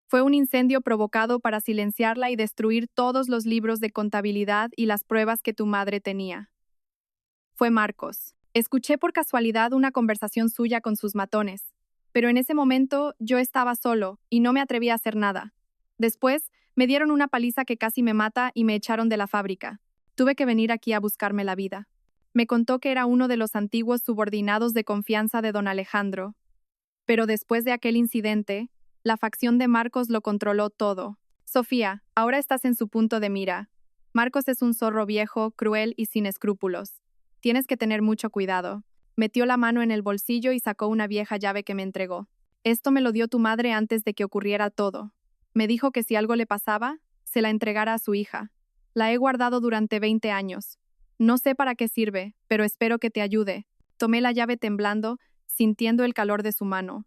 «Fue un incendio provocado para silenciarla y destruir todos los libros de contabilidad y las pruebas que tu madre tenía. Fue Marcos. Escuché por casualidad una conversación suya con sus matones, pero en ese momento yo estaba solo y no me atreví a hacer nada. Después, me dieron una paliza que casi me mata y me echaron de la fábrica. Tuve que venir aquí a buscarme la vida». Me contó que era uno de los antiguos subordinados de confianza de don Alejandro. Pero después de aquel incidente, la facción de Marcos lo controló todo. «Sofía, ahora estás en su punto de mira. Marcos es un zorro viejo, cruel y sin escrúpulos. Tienes que tener mucho cuidado». Metió la mano en el bolsillo y sacó una vieja llave que me entregó. «Esto me lo dio tu madre antes de que ocurriera todo. Me dijo que si algo le pasaba, se la entregara a su hija. La he guardado durante 20 años. No sé para qué sirve, pero espero que te ayude». Tomé la llave temblando, sintiendo el calor de su mano.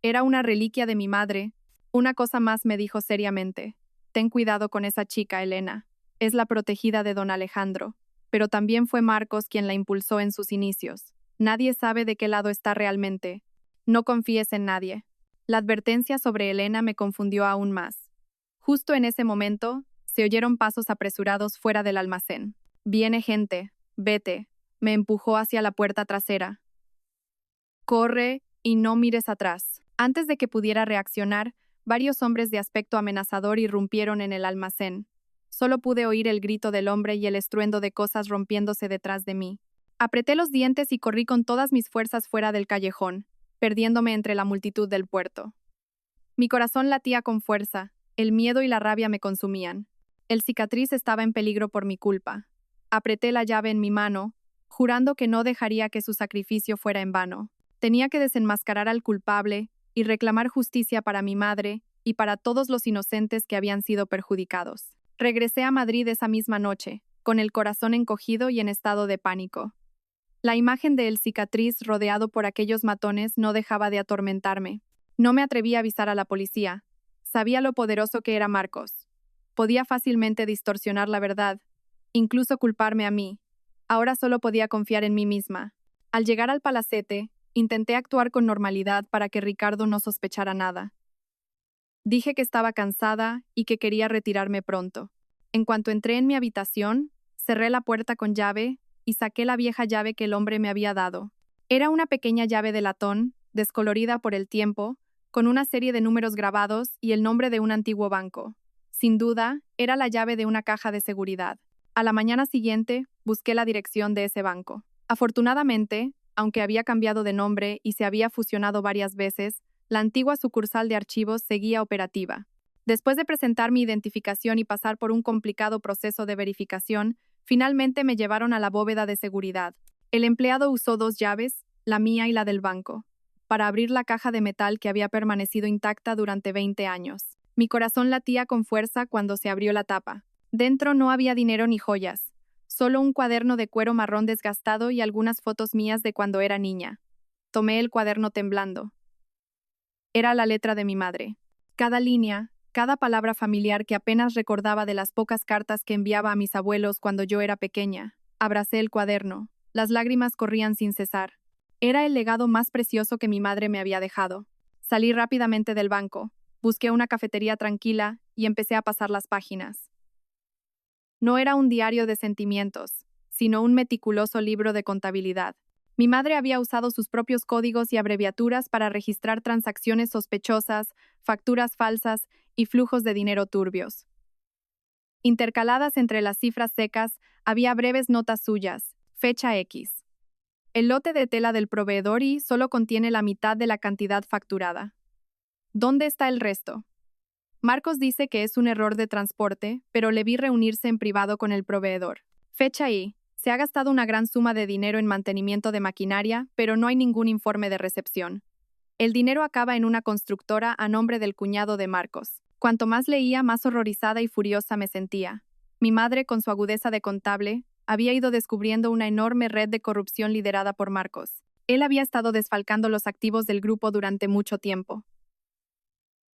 «Era una reliquia de mi madre». «Una cosa más», me dijo seriamente. «Ten cuidado con esa chica, Elena. Es la protegida de don Alejandro. Pero también fue Marcos quien la impulsó en sus inicios. Nadie sabe de qué lado está realmente. No confíes en nadie». La advertencia sobre Elena me confundió aún más. Justo en ese momento, se oyeron pasos apresurados fuera del almacén. «Viene gente. Vete». Me empujó hacia la puerta trasera. «Corre y no mires atrás». Antes de que pudiera reaccionar, varios hombres de aspecto amenazador irrumpieron en el almacén. Solo pude oír el grito del hombre y el estruendo de cosas rompiéndose detrás de mí. Apreté los dientes y corrí con todas mis fuerzas fuera del callejón, perdiéndome entre la multitud del puerto. Mi corazón latía con fuerza, el miedo y la rabia me consumían. El cicatriz estaba en peligro por mi culpa. Apreté la llave en mi mano, jurando que no dejaría que su sacrificio fuera en vano. Tenía que desenmascarar al culpable y reclamar justicia para mi madre y para todos los inocentes que habían sido perjudicados. Regresé a Madrid esa misma noche, con el corazón encogido y en estado de pánico. La imagen de El Cicatriz rodeado por aquellos matones no dejaba de atormentarme. No me atreví a avisar a la policía. Sabía lo poderoso que era Marcos. Podía fácilmente distorsionar la verdad, incluso culparme a mí. Ahora solo podía confiar en mí misma. Al llegar al palacete, intenté actuar con normalidad para que Ricardo no sospechara nada. Dije que estaba cansada y que quería retirarme pronto. En cuanto entré en mi habitación, cerré la puerta con llave y saqué la vieja llave que el hombre me había dado. Era una pequeña llave de latón, descolorida por el tiempo, con una serie de números grabados y el nombre de un antiguo banco. Sin duda, era la llave de una caja de seguridad. A la mañana siguiente, busqué la dirección de ese banco. Afortunadamente, aunque había cambiado de nombre y se había fusionado varias veces, la antigua sucursal de archivos seguía operativa. Después de presentar mi identificación y pasar por un complicado proceso de verificación, finalmente me llevaron a la bóveda de seguridad. El empleado usó 2 llaves, la mía y la del banco, para abrir la caja de metal que había permanecido intacta durante 20 años. Mi corazón latía con fuerza cuando se abrió la tapa. Dentro no había dinero ni joyas, solo un cuaderno de cuero marrón desgastado y algunas fotos mías de cuando era niña. Tomé el cuaderno temblando. Era la letra de mi madre. Cada línea, cada palabra familiar que apenas recordaba de las pocas cartas que enviaba a mis abuelos cuando yo era pequeña. Abracé el cuaderno. Las lágrimas corrían sin cesar. Era el legado más precioso que mi madre me había dejado. Salí rápidamente del banco, busqué una cafetería tranquila y empecé a pasar las páginas. No era un diario de sentimientos, sino un meticuloso libro de contabilidad. Mi madre había usado sus propios códigos y abreviaturas para registrar transacciones sospechosas, facturas falsas y flujos de dinero turbios. Intercaladas entre las cifras secas, había breves notas suyas, fecha X. El lote de tela del proveedor y solo contiene la mitad de la cantidad facturada. ¿Dónde está el resto? Marcos dice que es un error de transporte, pero le vi reunirse en privado con el proveedor. Fecha I. Se ha gastado una gran suma de dinero en mantenimiento de maquinaria, pero no hay ningún informe de recepción. El dinero acaba en una constructora a nombre del cuñado de Marcos. Cuanto más leía, más horrorizada y furiosa me sentía. Mi madre, con su agudeza de contable, había ido descubriendo una enorme red de corrupción liderada por Marcos. Él había estado desfalcando los activos del grupo durante mucho tiempo.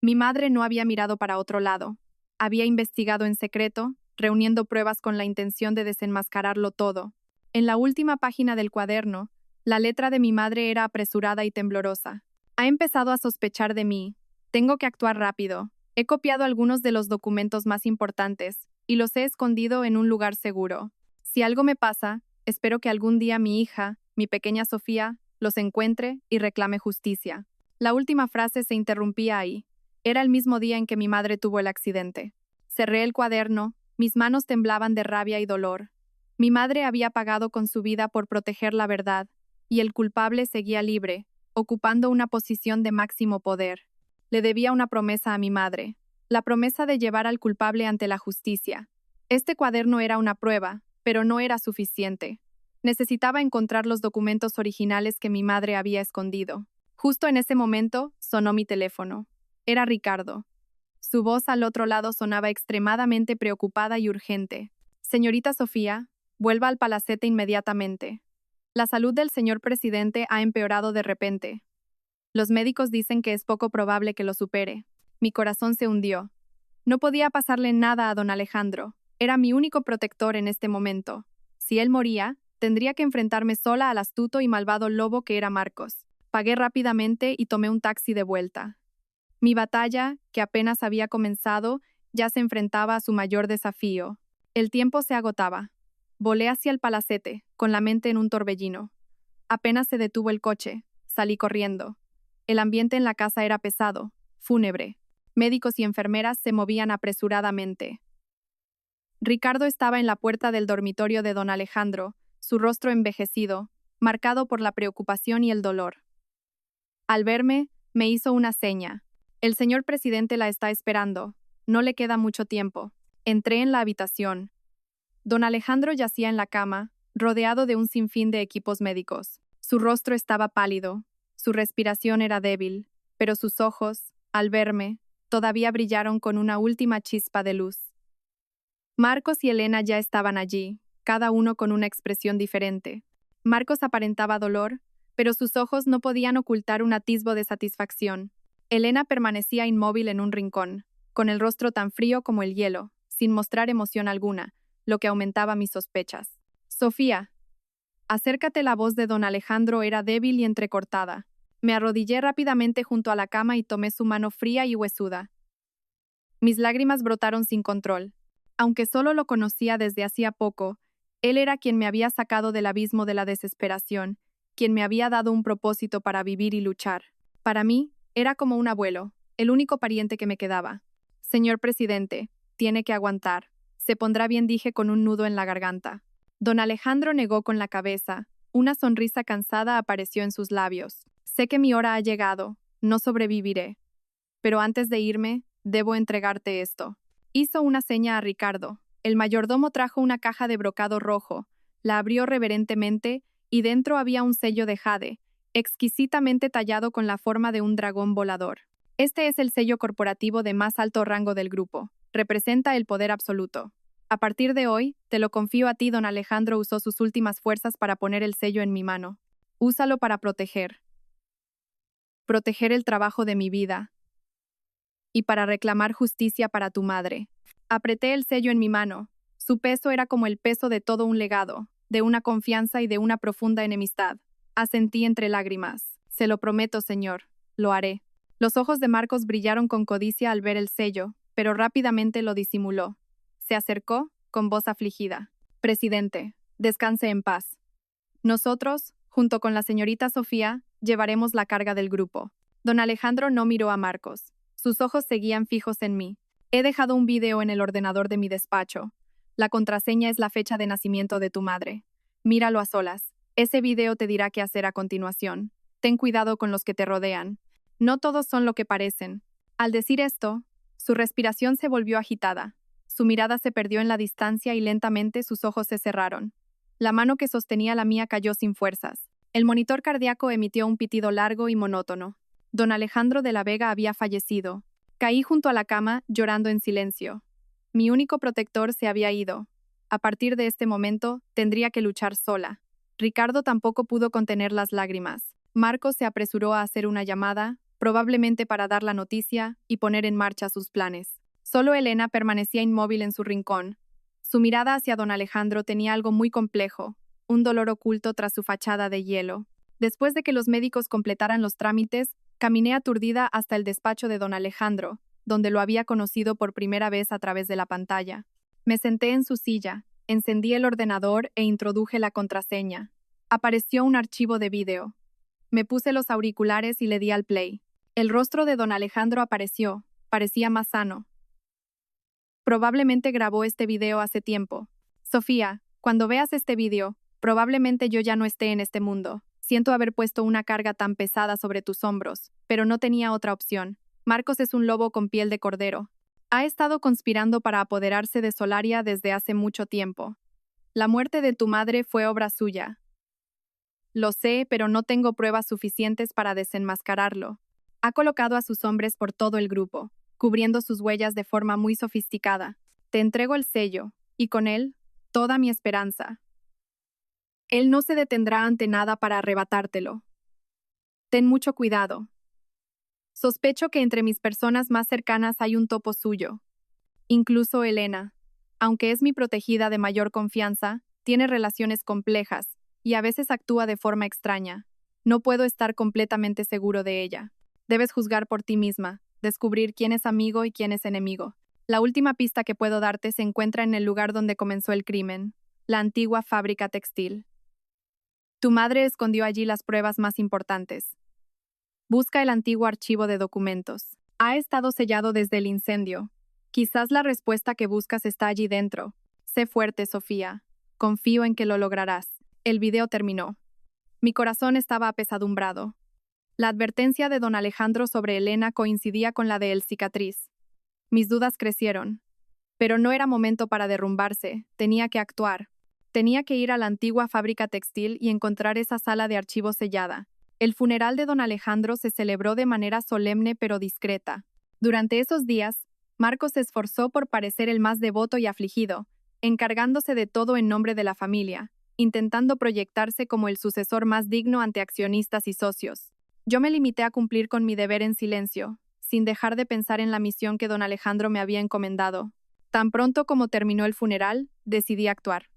Mi madre no había mirado para otro lado. Había investigado en secreto, reuniendo pruebas con la intención de desenmascararlo todo. En la última página del cuaderno, la letra de mi madre era apresurada y temblorosa. Ha empezado a sospechar de mí. Tengo que actuar rápido. He copiado algunos de los documentos más importantes y los he escondido en un lugar seguro. Si algo me pasa, espero que algún día mi hija, mi pequeña Sofía, los encuentre y reclame justicia. La última frase se interrumpía ahí. Era el mismo día en que mi madre tuvo el accidente. Cerré el cuaderno, mis manos temblaban de rabia y dolor. Mi madre había pagado con su vida por proteger la verdad, y el culpable seguía libre, ocupando una posición de máximo poder. Le debía una promesa a mi madre, la promesa de llevar al culpable ante la justicia. Este cuaderno era una prueba, pero no era suficiente. Necesitaba encontrar los documentos originales que mi madre había escondido. Justo en ese momento, sonó mi teléfono. Era Ricardo. Su voz al otro lado sonaba extremadamente preocupada y urgente. Señorita Sofía, vuelva al palacete inmediatamente. La salud del señor presidente ha empeorado de repente. Los médicos dicen que es poco probable que lo supere. Mi corazón se hundió. No podía pasarle nada a don Alejandro. Era mi único protector en este momento. Si él moría, tendría que enfrentarme sola al astuto y malvado lobo que era Marcos. Pagué rápidamente y tomé un taxi de vuelta. Mi batalla, que apenas había comenzado, ya se enfrentaba a su mayor desafío. El tiempo se agotaba. Volé hacia el palacete, con la mente en un torbellino. Apenas se detuvo el coche, salí corriendo. El ambiente en la casa era pesado, fúnebre. Médicos y enfermeras se movían apresuradamente. Ricardo estaba en la puerta del dormitorio de don Alejandro, su rostro envejecido, marcado por la preocupación y el dolor. Al verme, me hizo una seña. El señor presidente la está esperando. No le queda mucho tiempo. Entré en la habitación. Don Alejandro yacía en la cama, rodeado de un sinfín de equipos médicos. Su rostro estaba pálido, su respiración era débil, pero sus ojos, al verme, todavía brillaron con una última chispa de luz. Marcos y Elena ya estaban allí, cada uno con una expresión diferente. Marcos aparentaba dolor, pero sus ojos no podían ocultar un atisbo de satisfacción. Elena permanecía inmóvil en un rincón, con el rostro tan frío como el hielo, sin mostrar emoción alguna, lo que aumentaba mis sospechas. Sofía. Acércate. La voz de don Alejandro era débil y entrecortada. Me arrodillé rápidamente junto a la cama y tomé su mano fría y huesuda. Mis lágrimas brotaron sin control. Aunque solo lo conocía desde hacía poco, él era quien me había sacado del abismo de la desesperación, quien me había dado un propósito para vivir y luchar. Para mí, era como un abuelo, el único pariente que me quedaba. Señor presidente, tiene que aguantar. Se pondrá bien, dije con un nudo en la garganta. Don Alejandro negó con la cabeza. Una sonrisa cansada apareció en sus labios. Sé que mi hora ha llegado, no sobreviviré. Pero antes de irme, debo entregarte esto. Hizo una seña a Ricardo. El mayordomo trajo una caja de brocado rojo, la abrió reverentemente y dentro había un sello de jade, exquisitamente tallado con la forma de un dragón volador. Este es el sello corporativo de más alto rango del grupo. Representa el poder absoluto. A partir de hoy, te lo confío a ti. Don Alejandro usó sus últimas fuerzas para poner el sello en mi mano. Úsalo para proteger el trabajo de mi vida y para reclamar justicia para tu madre. Apreté el sello en mi mano. Su peso era como el peso de todo un legado, de una confianza y de una profunda enemistad. Asentí entre lágrimas. Se lo prometo, señor. Lo haré. Los ojos de Marcos brillaron con codicia al ver el sello, pero rápidamente lo disimuló. Se acercó, con voz afligida. Presidente, descanse en paz. Nosotros, junto con la señorita Sofía, llevaremos la carga del grupo. Don Alejandro no miró a Marcos. Sus ojos seguían fijos en mí. He dejado un video en el ordenador de mi despacho. La contraseña es la fecha de nacimiento de tu madre. Míralo a solas. Ese video te dirá qué hacer a continuación. Ten cuidado con los que te rodean. No todos son lo que parecen. Al decir esto, su respiración se volvió agitada. Su mirada se perdió en la distancia y lentamente sus ojos se cerraron. La mano que sostenía la mía cayó sin fuerzas. El monitor cardíaco emitió un pitido largo y monótono. Don Alejandro de la Vega había fallecido. Caí junto a la cama, llorando en silencio. Mi único protector se había ido. A partir de este momento, tendría que luchar sola. Ricardo tampoco pudo contener las lágrimas. Marcos se apresuró a hacer una llamada, probablemente para dar la noticia y poner en marcha sus planes. Solo Elena permanecía inmóvil en su rincón. Su mirada hacia don Alejandro tenía algo muy complejo, un dolor oculto tras su fachada de hielo. Después de que los médicos completaran los trámites, caminé aturdida hasta el despacho de don Alejandro, donde lo había conocido por primera vez a través de la pantalla. Me senté en su silla, encendí el ordenador e introduje la contraseña. Apareció un archivo de vídeo. Me puse los auriculares y le di al play. El rostro de don Alejandro apareció, parecía más sano. Probablemente grabó este video hace tiempo. Sofía, cuando veas este video, probablemente yo ya no esté en este mundo. Siento haber puesto una carga tan pesada sobre tus hombros, pero no tenía otra opción. Marcos es un lobo con piel de cordero. Ha estado conspirando para apoderarse de Solaria desde hace mucho tiempo. La muerte de tu madre fue obra suya. Lo sé, pero no tengo pruebas suficientes para desenmascararlo. Ha colocado a sus hombres por todo el grupo, cubriendo sus huellas de forma muy sofisticada. Te entrego el sello, y con él, toda mi esperanza. Él no se detendrá ante nada para arrebatártelo. Ten mucho cuidado. Sospecho que entre mis personas más cercanas hay un topo suyo. Incluso Elena, aunque es mi protegida de mayor confianza, tiene relaciones complejas y a veces actúa de forma extraña. No puedo estar completamente seguro de ella. Debes juzgar por ti misma, descubrir quién es amigo y quién es enemigo. La última pista que puedo darte se encuentra en el lugar donde comenzó el crimen, la antigua fábrica textil. Tu madre escondió allí las pruebas más importantes. Busca el antiguo archivo de documentos. Ha estado sellado desde el incendio. Quizás la respuesta que buscas está allí dentro. Sé fuerte, Sofía. Confío en que lo lograrás. El video terminó. Mi corazón estaba apesadumbrado. La advertencia de don Alejandro sobre Elena coincidía con la de El Cicatriz. Mis dudas crecieron. Pero no era momento para derrumbarse, tenía que actuar. Tenía que ir a la antigua fábrica textil y encontrar esa sala de archivos sellada. El funeral de don Alejandro se celebró de manera solemne pero discreta. Durante esos días, Marcos se esforzó por parecer el más devoto y afligido, encargándose de todo en nombre de la familia, intentando proyectarse como el sucesor más digno ante accionistas y socios. Yo me limité a cumplir con mi deber en silencio, sin dejar de pensar en la misión que don Alejandro me había encomendado. Tan pronto como terminó el funeral, decidí actuar.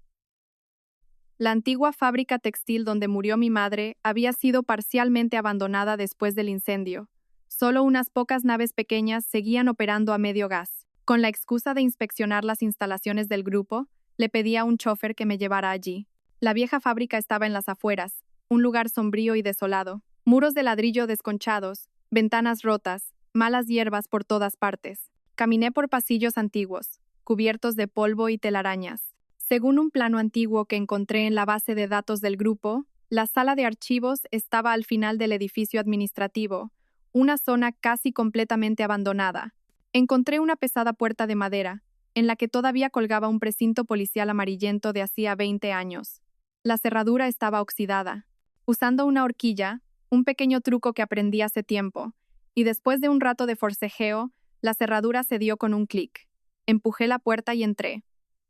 La antigua fábrica textil donde murió mi madre había sido parcialmente abandonada después del incendio. Solo unas pocas naves pequeñas seguían operando a medio gas. Con la excusa de inspeccionar las instalaciones del grupo, le pedí a un chofer que me llevara allí. La vieja fábrica estaba en las afueras, un lugar sombrío y desolado. Muros de ladrillo desconchados, ventanas rotas, malas hierbas por todas partes. Caminé por pasillos antiguos, cubiertos de polvo y telarañas. Según un plano antiguo que encontré en la base de datos del grupo, la sala de archivos estaba al final del edificio administrativo, una zona casi completamente abandonada. Encontré una pesada puerta de madera, en la que todavía colgaba un precinto policial amarillento de hacía 20 años. La cerradura estaba oxidada. Usando una horquilla, un pequeño truco que aprendí hace tiempo, y después de un rato de forcejeo, la cerradura cedió con un clic. Empujé la puerta y entré.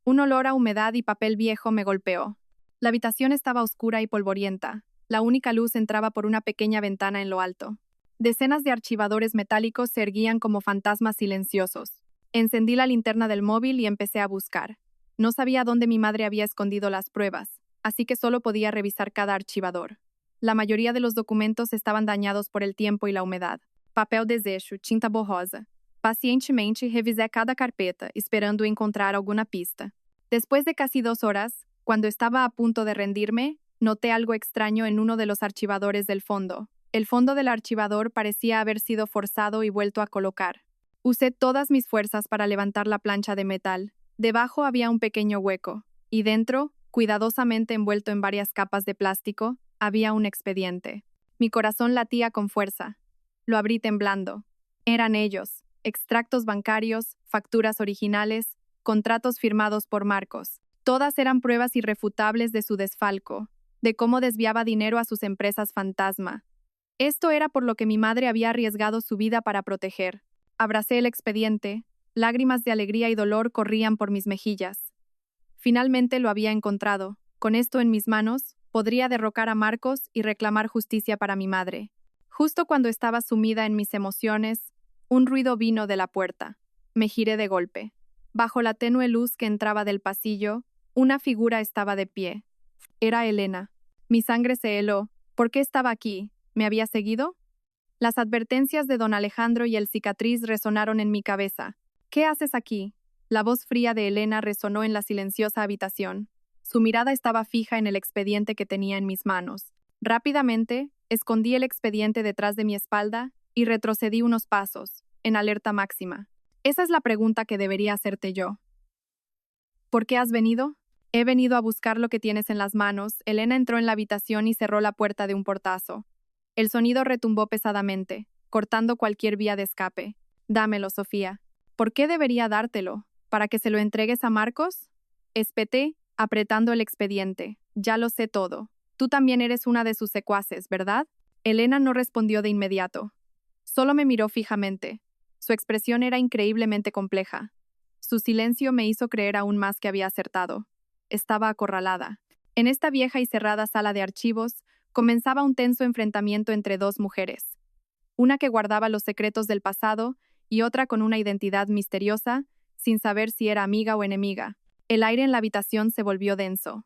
Un olor a humedad y papel viejo me golpeó. La habitación estaba oscura y polvorienta. La única luz entraba por una pequeña ventana en lo alto. Decenas de archivadores metálicos se erguían como fantasmas silenciosos. Encendí la linterna del móvil y empecé a buscar. No sabía dónde mi madre había escondido las pruebas, así que solo podía revisar cada archivador. La mayoría de los documentos estaban dañados por el tiempo y la humedad. Papel desecho, tinta borrosa. Pacientemente revisé cada carpeta, esperando encontrar alguna pista. Después de casi 2 horas, cuando estaba a punto de rendirme, noté algo extraño en uno de los archivadores del fondo. El fondo del archivador parecía haber sido forzado y vuelto a colocar. Usé todas mis fuerzas para levantar la plancha de metal. Debajo había un pequeño hueco, y dentro, cuidadosamente envuelto en varias capas de plástico, había un expediente. Mi corazón latía con fuerza. Lo abrí temblando. Eran ellos, extractos bancarios, facturas originales, contratos firmados por Marcos. Todas eran pruebas irrefutables de su desfalco, de cómo desviaba dinero a sus empresas fantasma. Esto era por lo que mi madre había arriesgado su vida para proteger. Abracé el expediente, lágrimas de alegría y dolor corrían por mis mejillas. Finalmente lo había encontrado. Con esto en mis manos, podría derrocar a Marcos y reclamar justicia para mi madre. Justo cuando estaba sumida en mis emociones, un ruido vino de la puerta. Me giré de golpe. Bajo la tenue luz que entraba del pasillo, una figura estaba de pie. Era Elena. Mi sangre se heló. ¿Por qué estaba aquí? ¿Me había seguido? Las advertencias de don Alejandro y el cicatriz resonaron en mi cabeza. ¿Qué haces aquí? La voz fría de Elena resonó en la silenciosa habitación. Su mirada estaba fija en el expediente que tenía en mis manos. Rápidamente, escondí el expediente detrás de mi espalda y retrocedí unos pasos, en alerta máxima. Esa es la pregunta que debería hacerte yo. ¿Por qué has venido? He venido a buscar lo que tienes en las manos. Elena entró en la habitación y cerró la puerta de un portazo. El sonido retumbó pesadamente, cortando cualquier vía de escape. Dámelo, Sofía. ¿Por qué debería dártelo? ¿Para que se lo entregues a Marcos? Espeté, apretando el expediente. Ya lo sé todo. Tú también eres una de sus secuaces, ¿verdad? Elena no respondió de inmediato. Solo me miró fijamente. Su expresión era increíblemente compleja. Su silencio me hizo creer aún más que había acertado. Estaba acorralada. En esta vieja y cerrada sala de archivos, comenzaba un tenso enfrentamiento entre dos mujeres. Una que guardaba los secretos del pasado y otra con una identidad misteriosa, sin saber si era amiga o enemiga. El aire en la habitación se volvió denso.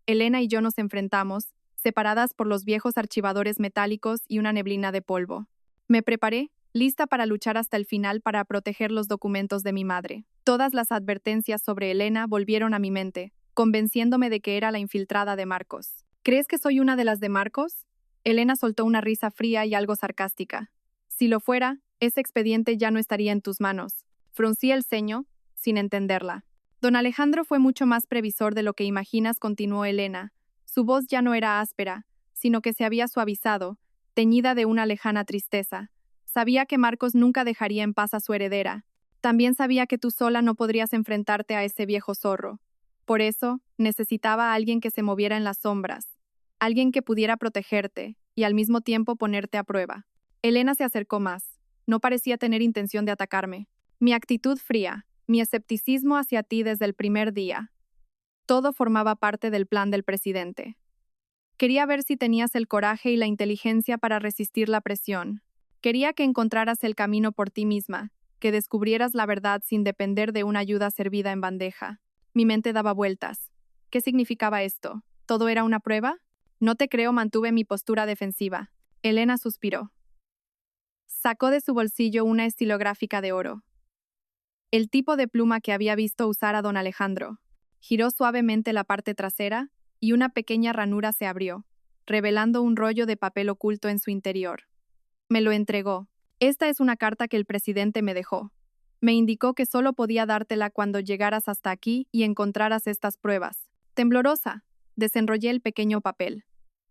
Elena y yo nos enfrentamos, separadas por los viejos archivadores metálicos y una neblina de polvo. Me preparé, lista para luchar hasta el final para proteger los documentos de mi madre. Todas las advertencias sobre Elena volvieron a mi mente, convenciéndome de que era la infiltrada de Marcos. ¿Crees que soy una de las de Marcos? Elena soltó una risa fría y algo sarcástica. Si lo fuera, ese expediente ya no estaría en tus manos. Fruncí el ceño, sin entenderla. Don Alejandro fue mucho más previsor de lo que imaginas, continuó Elena. Su voz ya no era áspera, sino que se había suavizado, teñida de una lejana tristeza. Sabía que Marcos nunca dejaría en paz a su heredera. También sabía que tú sola no podrías enfrentarte a ese viejo zorro. Por eso, necesitaba a alguien que se moviera en las sombras, alguien que pudiera protegerte y al mismo tiempo ponerte a prueba. Elena se acercó más. No parecía tener intención de atacarme. Mi actitud fría, mi escepticismo hacia ti desde el primer día. Todo formaba parte del plan del presidente. Quería ver si tenías el coraje y la inteligencia para resistir la presión. Quería que encontraras el camino por ti misma, que descubrieras la verdad sin depender de una ayuda servida en bandeja. Mi mente daba vueltas. ¿Qué significaba esto? ¿Todo era una prueba? No te creo, mantuve mi postura defensiva. Elena suspiró. Sacó de su bolsillo una estilográfica de oro. el tipo de pluma que había visto usar a don Alejandro. Giró suavemente la parte trasera y una pequeña ranura se abrió, revelando un rollo de papel oculto en su interior. Me lo entregó. Esta es una carta que el presidente me dejó. Me indicó que solo podía dártela cuando llegaras hasta aquí y encontraras estas pruebas. Temblorosa, desenrollé el pequeño papel.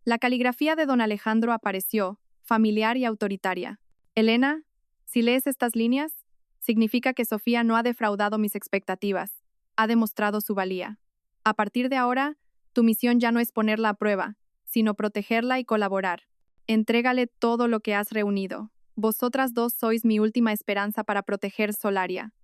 La caligrafía de don Alejandro apareció, familiar y autoritaria. Elena, si lees estas líneas, significa que Sofía no ha defraudado mis expectativas. Ha demostrado su valía. A partir de ahora, tu misión ya no es ponerla a prueba, sino protegerla y colaborar. Entrégale todo lo que has reunido. Vosotras dos sois mi última esperanza para proteger Solaria.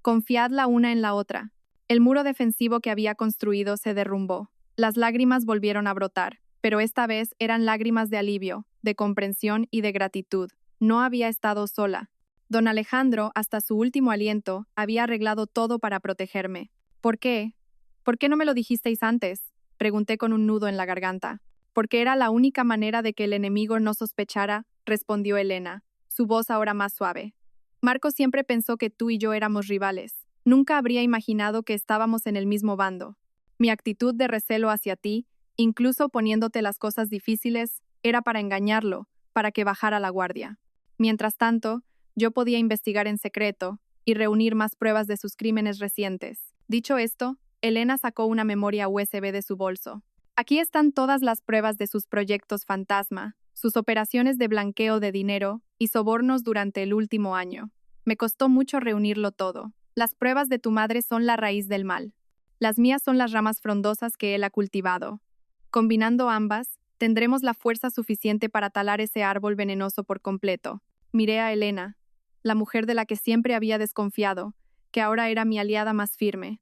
Confiad la una en la otra. El muro defensivo que había construido se derrumbó. Las lágrimas volvieron a brotar, pero esta vez eran lágrimas de alivio, de comprensión y de gratitud. No había estado sola. Don Alejandro, hasta su último aliento, había arreglado todo para protegerme. ¿Por qué? ¿Por qué no me lo dijisteis antes? Pregunté con un nudo en la garganta. Porque era la única manera de que el enemigo no sospechara, respondió Elena, su voz ahora más suave. Marcos siempre pensó que tú y yo éramos rivales. Nunca habría imaginado que estábamos en el mismo bando. Mi actitud de recelo hacia ti, incluso poniéndote las cosas difíciles, era para engañarlo, para que bajara la guardia. Mientras tanto, yo podía investigar en secreto y reunir más pruebas de sus crímenes recientes. Dicho esto, Elena sacó una memoria USB de su bolso. Aquí están todas las pruebas de sus proyectos fantasma, sus operaciones de blanqueo de dinero y sobornos durante el último año. Me costó mucho reunirlo todo. Las pruebas de tu madre son la raíz del mal. Las mías son las ramas frondosas que él ha cultivado. Combinando ambas, tendremos la fuerza suficiente para talar ese árbol venenoso por completo. Miré a Elena, la mujer de la que siempre había desconfiado, que ahora era mi aliada más firme.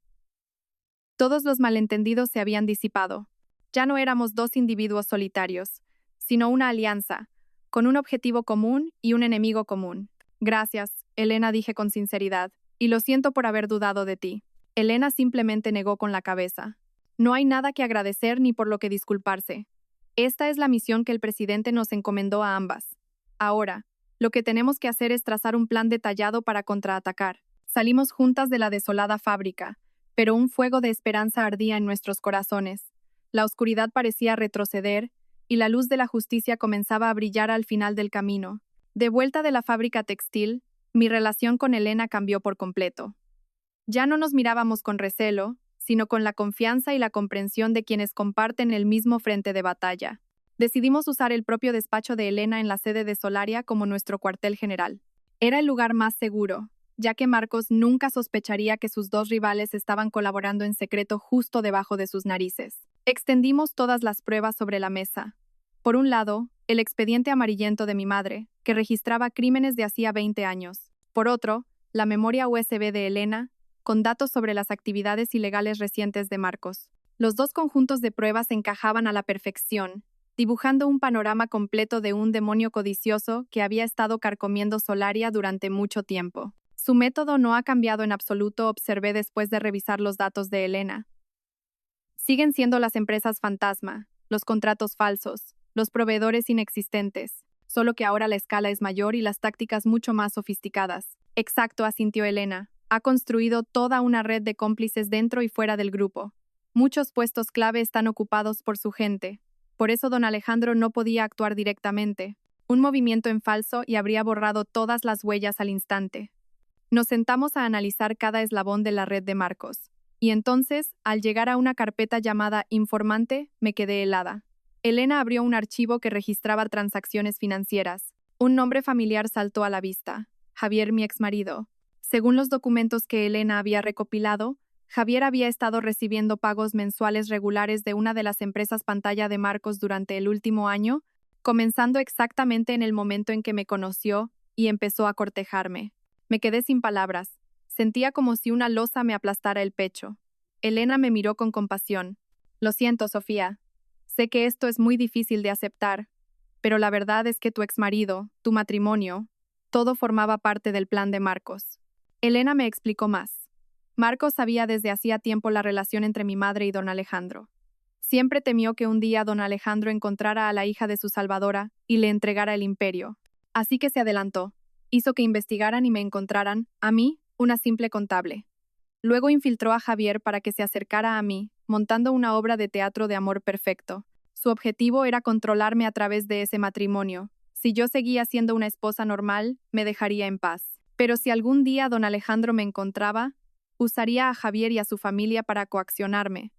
Todos los malentendidos se habían disipado. Ya no éramos dos individuos solitarios, sino una alianza, con un objetivo común y un enemigo común. Gracias, Elena, dije con sinceridad, y lo siento por haber dudado de ti. Elena simplemente negó con la cabeza. No hay nada que agradecer ni por lo que disculparse. Esta es la misión que el presidente nos encomendó a ambas. Ahora, lo que tenemos que hacer es trazar un plan detallado para contraatacar. Salimos juntas de la desolada fábrica, pero un fuego de esperanza ardía en nuestros corazones. La oscuridad parecía retroceder, y la luz de la justicia comenzaba a brillar al final del camino. De vuelta de la fábrica textil, mi relación con Elena cambió por completo. Ya no nos mirábamos con recelo, sino con la confianza y la comprensión de quienes comparten el mismo frente de batalla. Decidimos usar el propio despacho de Elena en la sede de Solaria como nuestro cuartel general. Era el lugar más seguro, ya que Marcos nunca sospecharía que sus dos rivales estaban colaborando en secreto justo debajo de sus narices. Extendimos todas las pruebas sobre la mesa. Por un lado, el expediente amarillento de mi madre, que registraba crímenes de hacía 20 años. Por otro, la memoria USB de Elena, con datos sobre las actividades ilegales recientes de Marcos. Los dos conjuntos de pruebas encajaban a la perfección, dibujando un panorama completo de un demonio codicioso que había estado carcomiendo Solaria durante mucho tiempo. Su método no ha cambiado en absoluto, observé después de revisar los datos de Elena. Siguen siendo las empresas fantasma, los contratos falsos, los proveedores inexistentes, solo que ahora la escala es mayor y las tácticas mucho más sofisticadas. Exacto, asintió Elena. Ha construido toda una red de cómplices dentro y fuera del grupo. Muchos puestos clave están ocupados por su gente. Por eso don Alejandro no podía actuar directamente. Un movimiento en falso y habría borrado todas las huellas al instante. Nos sentamos a analizar cada eslabón de la red de Marcos. Y entonces, al llegar a una carpeta llamada Informante, me quedé helada. Elena abrió un archivo que registraba transacciones financieras. Un nombre familiar saltó a la vista. Javier, mi exmarido. Según los documentos que Elena había recopilado, Javier había estado recibiendo pagos mensuales regulares de una de las empresas pantalla de Marcos durante el último año, comenzando exactamente en el momento en que me conoció y empezó a cortejarme. Me quedé sin palabras. Sentía como si una losa me aplastara el pecho. Elena me miró con compasión. Lo siento, Sofía. Sé que esto es muy difícil de aceptar, pero la verdad es que tu exmarido, tu matrimonio, todo formaba parte del plan de Marcos. Elena me explicó más. Marcos sabía desde hacía tiempo la relación entre mi madre y don Alejandro. Siempre temió que un día don Alejandro encontrara a la hija de su salvadora y le entregara el imperio. Así que se adelantó. Hizo que investigaran y me encontraran, a mí, una simple contable. Luego infiltró a Javier para que se acercara a mí, montando una obra de teatro de amor perfecto. Su objetivo era controlarme a través de ese matrimonio. Si yo seguía siendo una esposa normal, me dejaría en paz. Pero si algún día don Alejandro me encontraba, usaría a Javier y a su familia para coaccionarme,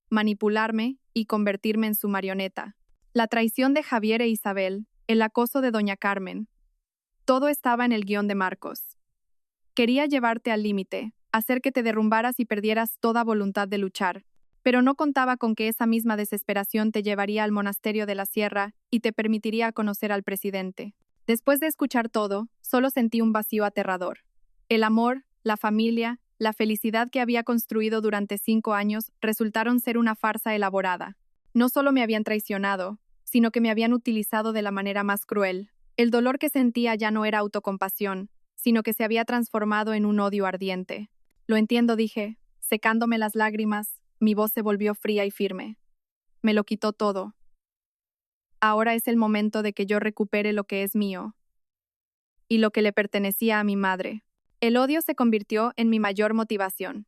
manipularme y convertirme en su marioneta. La traición de Javier e Isabel, el acoso de doña Carmen. Todo estaba en el guión de Marcos. Quería llevarte al límite, hacer que te derrumbaras y perdieras toda voluntad de luchar, pero no contaba con que esa misma desesperación te llevaría al monasterio de la sierra y te permitiría conocer al presidente. Después de escuchar todo, solo sentí un vacío aterrador. El amor, la familia, la felicidad que había construido durante 5 años resultaron ser una farsa elaborada. No solo me habían traicionado, sino que me habían utilizado de la manera más cruel. El dolor que sentía ya no era autocompasión, sino que se había transformado en un odio ardiente. Lo entiendo, dije, secándome las lágrimas, mi voz se volvió fría y firme. Me lo quitó todo. Ahora es el momento de que yo recupere lo que es mío y lo que le pertenecía a mi madre. El odio se convirtió en mi mayor motivación.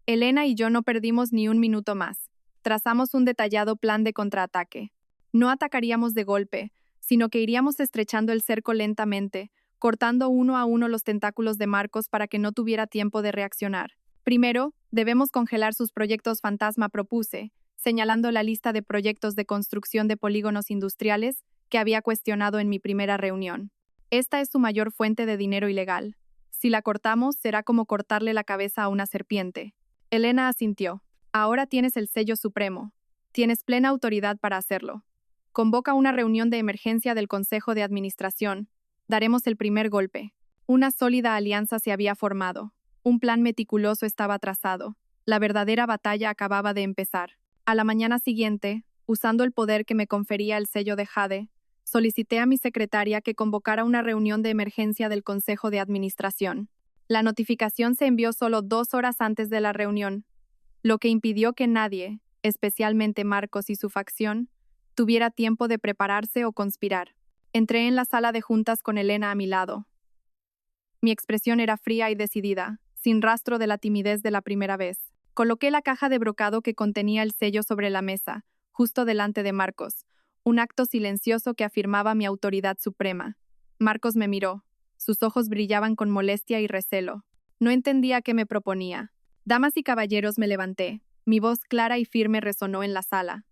Elena y yo no perdimos ni un minuto más. Trazamos un detallado plan de contraataque. No atacaríamos de golpe, sino que iríamos estrechando el cerco lentamente, cortando uno a uno los tentáculos de Marcos para que no tuviera tiempo de reaccionar. Primero, debemos congelar sus proyectos fantasma, propuse, señalando la lista de proyectos de construcción de polígonos industriales que había cuestionado en mi primera reunión. Esta es su mayor fuente de dinero ilegal. Si la cortamos, será como cortarle la cabeza a una serpiente. Elena asintió. Ahora tienes el sello supremo. Tienes plena autoridad para hacerlo. Convoca una reunión de emergencia del Consejo de Administración. Daremos el primer golpe. Una sólida alianza se había formado. Un plan meticuloso estaba trazado. La verdadera batalla acababa de empezar. A la mañana siguiente, usando el poder que me confería el sello de Jade, solicité a mi secretaria que convocara una reunión de emergencia del Consejo de Administración. La notificación se envió solo 2 horas antes de la reunión, lo que impidió que nadie, especialmente Marcos y su facción, tuviera tiempo de prepararse o conspirar. Entré en la sala de juntas con Elena a mi lado. Mi expresión era fría y decidida, sin rastro de la timidez de la primera vez. Coloqué la caja de brocado que contenía el sello sobre la mesa, justo delante de Marcos, un acto silencioso que afirmaba mi autoridad suprema. Marcos me miró. Sus ojos brillaban con molestia y recelo. No entendía qué me proponía. Damas y caballeros, me levanté. Mi voz clara y firme resonó en la sala.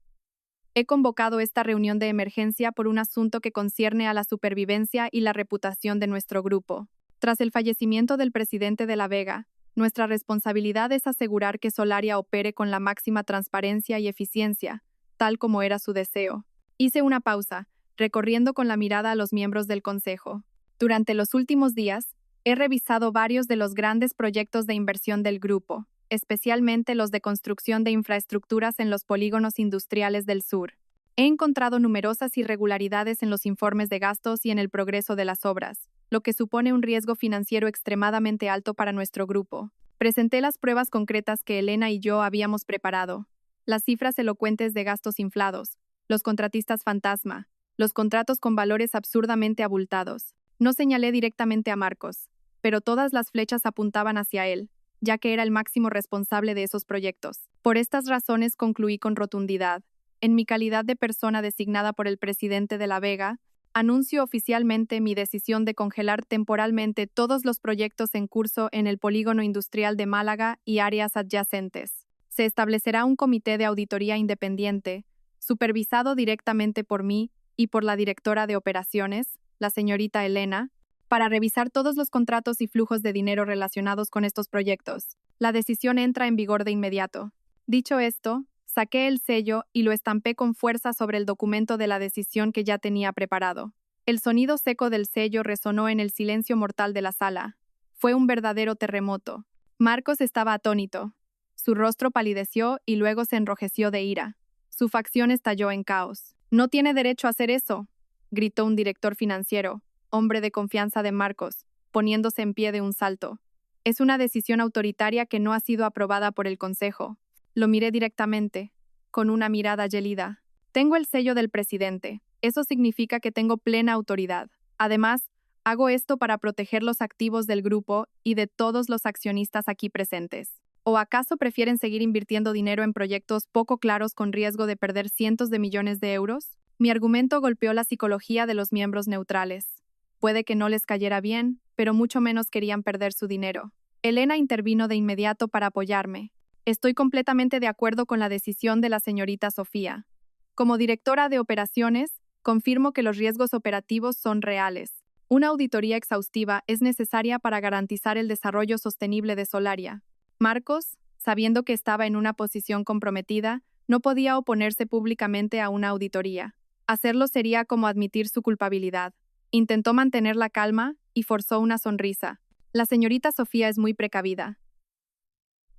He convocado esta reunión de emergencia por un asunto que concierne a la supervivencia y la reputación de nuestro grupo. Tras el fallecimiento del presidente de La Vega, nuestra responsabilidad es asegurar que Solaria opere con la máxima transparencia y eficiencia, tal como era su deseo. Hice una pausa, recorriendo con la mirada a los miembros del consejo. Durante los últimos días, he revisado varios de los grandes proyectos de inversión del grupo, especialmente los de construcción de infraestructuras en los polígonos industriales del sur. He encontrado numerosas irregularidades en los informes de gastos y en el progreso de las obras, lo que supone un riesgo financiero extremadamente alto para nuestro grupo. Presenté las pruebas concretas que Elena y yo habíamos preparado, las cifras elocuentes de gastos inflados, los contratistas fantasma, los contratos con valores absurdamente abultados. No señalé directamente a Marcos, pero todas las flechas apuntaban hacia él, ya que era el máximo responsable de esos proyectos. Por estas razones concluí con rotundidad. En mi calidad de persona designada por el presidente de La Vega, anuncio oficialmente mi decisión de congelar temporalmente todos los proyectos en curso en el polígono industrial de Málaga y áreas adyacentes. Se establecerá un comité de auditoría independiente, supervisado directamente por mí y por la directora de operaciones, la señorita Elena, para revisar todos los contratos y flujos de dinero relacionados con estos proyectos. La decisión entra en vigor de inmediato. Dicho esto, saqué el sello y lo estampé con fuerza sobre el documento de la decisión que ya tenía preparado. El sonido seco del sello resonó en el silencio mortal de la sala. Fue un verdadero terremoto. Marcos estaba atónito. Su rostro palideció y luego se enrojeció de ira. Su facción estalló en caos. «No tiene derecho a hacer eso», gritó un director financiero, hombre de confianza de Marcos, poniéndose en pie de un salto. «Es una decisión autoritaria que no ha sido aprobada por el Consejo». Lo miré directamente, con una mirada gelida. «Tengo el sello del presidente. Eso significa que tengo plena autoridad. Además, Hago esto para proteger los activos del grupo y de todos los accionistas aquí presentes. ¿O acaso prefieren seguir invirtiendo dinero en proyectos poco claros con riesgo de perder cientos de millones de euros? Mi argumento golpeó la psicología de los miembros neutrales. Puede que no les cayera bien, pero mucho menos querían perder su dinero. Elena intervino de inmediato para apoyarme. Estoy completamente de acuerdo con la decisión de la señorita Sofía. Como directora de operaciones, confirmo que los riesgos operativos son reales. Una auditoría exhaustiva es necesaria para garantizar el desarrollo sostenible de Solaria. Marcos, sabiendo que estaba en una posición comprometida, no podía oponerse públicamente a una auditoría. Hacerlo sería como admitir su culpabilidad. Intentó mantener la calma y forzó una sonrisa. La señorita Sofía es muy precavida.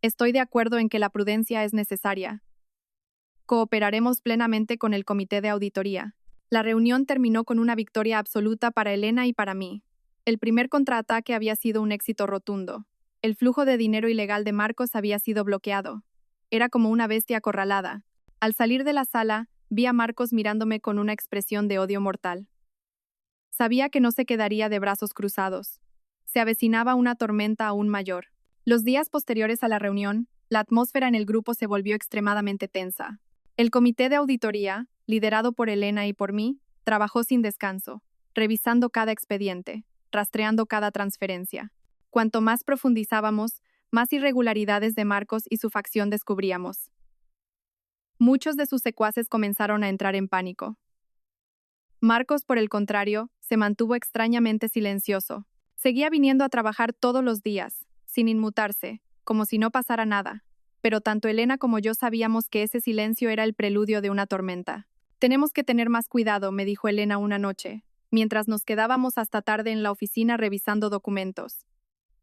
Estoy de acuerdo en que la prudencia es necesaria. Cooperaremos plenamente con el comité de auditoría. La reunión terminó con una victoria absoluta para Elena y para mí. El primer contraataque había sido un éxito rotundo. El flujo de dinero ilegal de Marcos había sido bloqueado. Era como una bestia acorralada. Al salir de la sala, vi a Marcos mirándome con una expresión de odio mortal. Sabía que no se quedaría de brazos cruzados. Se avecinaba una tormenta aún mayor. Los días posteriores a la reunión, la atmósfera en el grupo se volvió extremadamente tensa. El comité de auditoría, liderado por Elena y por mí, trabajó sin descanso, revisando cada expediente, rastreando cada transferencia. Cuanto más profundizábamos, más irregularidades de Marcos y su facción descubríamos. Muchos de sus secuaces comenzaron a entrar en pánico. Marcos, por el contrario, se mantuvo extrañamente silencioso. Seguía viniendo a trabajar todos los días, sin inmutarse, como si no pasara nada. Pero tanto Elena como yo sabíamos que ese silencio era el preludio de una tormenta. Tenemos que tener más cuidado, me dijo Elena una noche, mientras nos quedábamos hasta tarde en la oficina revisando documentos.